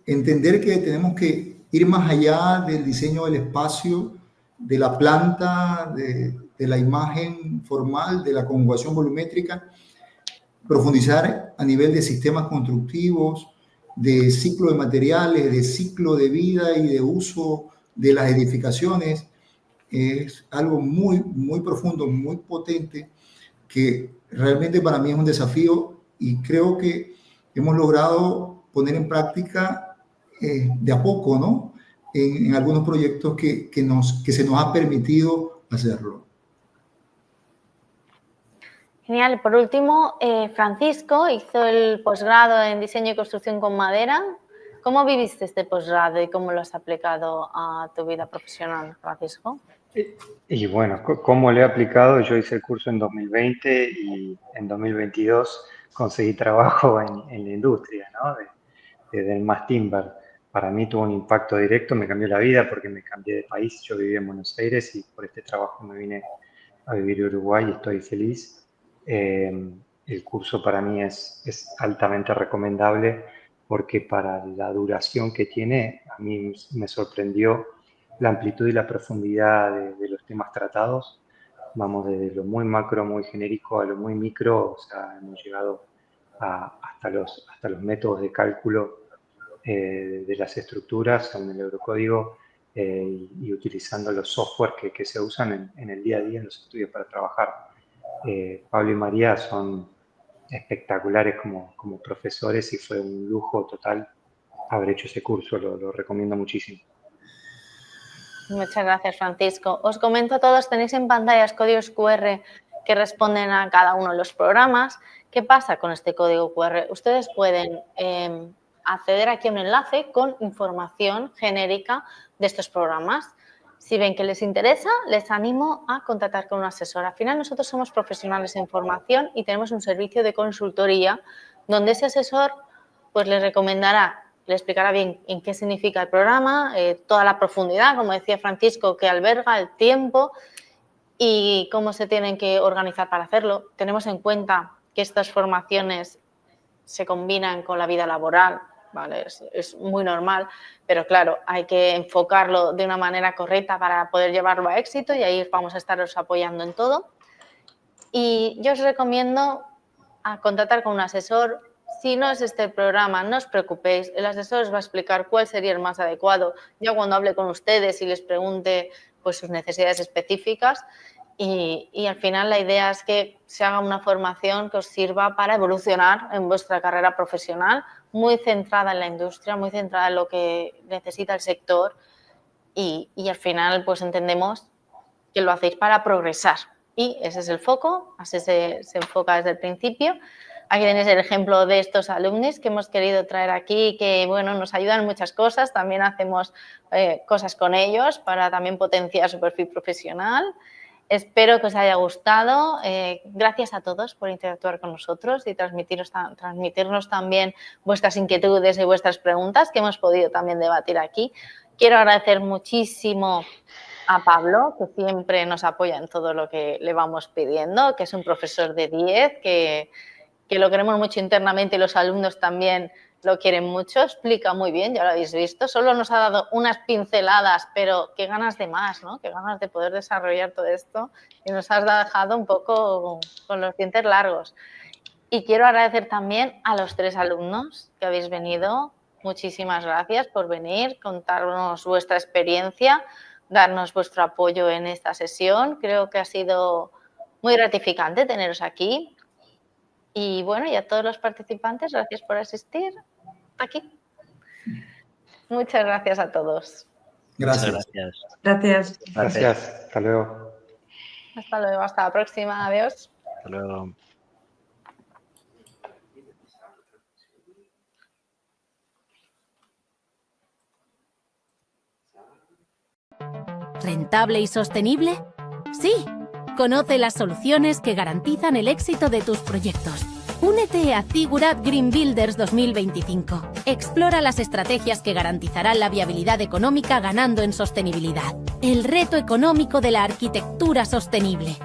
Entender que tenemos que ir más allá del diseño del espacio, de la planta, de la imagen formal, de la conjugación volumétrica, profundizar a nivel de sistemas constructivos, de ciclo de materiales, de ciclo de vida y de uso de las edificaciones. Es algo muy, muy profundo, muy potente, que realmente para mí es un desafío y creo que hemos logrado poner en práctica de a poco, ¿no? En algunos proyectos que se nos ha permitido hacerlo. Genial. Por último, Francisco hizo el posgrado en diseño y construcción con madera. ¿Cómo viviste este posgrado y cómo lo has aplicado a tu vida profesional, Francisco? Y bueno, ¿cómo lo he aplicado? Yo hice el curso en 2020 y en 2022 conseguí trabajo en la industria, ¿no? Del mass timber. Para mí tuvo un impacto directo, me cambió la vida porque me cambié de país. Yo vivía en Buenos Aires y por este trabajo me vine a vivir a Uruguay y estoy feliz. El curso para mí es altamente recomendable porque para la duración que tiene, a mí me sorprendió la amplitud y la profundidad de los temas tratados. Vamos desde lo muy macro, muy genérico, a lo muy micro, o sea, hemos llegado hasta los métodos de cálculo de las estructuras en el eurocódigo y utilizando los software que se usan en el día a día en los estudios para trabajar. Pablo y María son espectaculares como profesores y fue un lujo total haber hecho ese curso, lo recomiendo muchísimo. Muchas gracias, Francisco. Os comento a todos, tenéis en pantallas códigos QR que responden a cada uno de los programas. ¿Qué pasa con este código QR? Ustedes pueden acceder aquí a un enlace con información genérica de estos programas. Si ven que les interesa, les animo a contactar con un asesor. Al final nosotros somos profesionales en formación y tenemos un servicio de consultoría donde ese asesor pues les recomendará, le explicará bien en qué significa el programa, toda la profundidad, como decía Francisco, que alberga, el tiempo y cómo se tienen que organizar para hacerlo. Tenemos en cuenta que estas formaciones se combinan con la vida laboral, ¿vale? Es muy normal, pero claro, hay que enfocarlo de una manera correcta para poder llevarlo a éxito y ahí vamos a estaros apoyando en todo. Y yo os recomiendo a contactar con un asesor. Si no es este el programa, no os preocupéis, el asesor os va a explicar cuál sería el más adecuado. Ya cuando hable con ustedes y les pregunte pues, sus necesidades específicas, y al final la idea es que se haga una formación que os sirva para evolucionar en vuestra carrera profesional, muy centrada en la industria, muy centrada en lo que necesita el sector y al final pues entendemos que lo hacéis para progresar y ese es el foco, así se enfoca desde el principio. Aquí tenéis el ejemplo de estos alumnos que hemos querido traer aquí, que bueno, nos ayudan en muchas cosas, también hacemos cosas con ellos para también potenciar su perfil profesional. Espero que os haya gustado. Gracias a todos por interactuar con nosotros y transmitirnos también vuestras inquietudes y vuestras preguntas que hemos podido también debatir aquí. Quiero agradecer muchísimo a Pablo, que siempre nos apoya en todo lo que le vamos pidiendo, que es un profesor de 10, que lo queremos mucho internamente y los alumnos también lo quieren mucho, explica muy bien, ya lo habéis visto, solo nos ha dado unas pinceladas, pero qué ganas de más, ¿no? Qué ganas de poder desarrollar todo esto y nos has dejado un poco con los dientes largos. Y quiero agradecer también a los 3 alumnos que habéis venido, muchísimas gracias por venir, contarnos vuestra experiencia, darnos vuestro apoyo en esta sesión, creo que ha sido muy gratificante teneros aquí. Y bueno, y a todos los participantes, gracias por asistir aquí. Muchas gracias a todos. Gracias. Gracias. Gracias. Hasta luego. Hasta luego, hasta la próxima. Adiós. Hasta luego. ¿Rentable y sostenible? Sí. Conoce las soluciones que garantizan el éxito de tus proyectos. Únete a Zigurat Green Builders 2025. Explora las estrategias que garantizarán la viabilidad económica ganando en sostenibilidad. El reto económico de la arquitectura sostenible.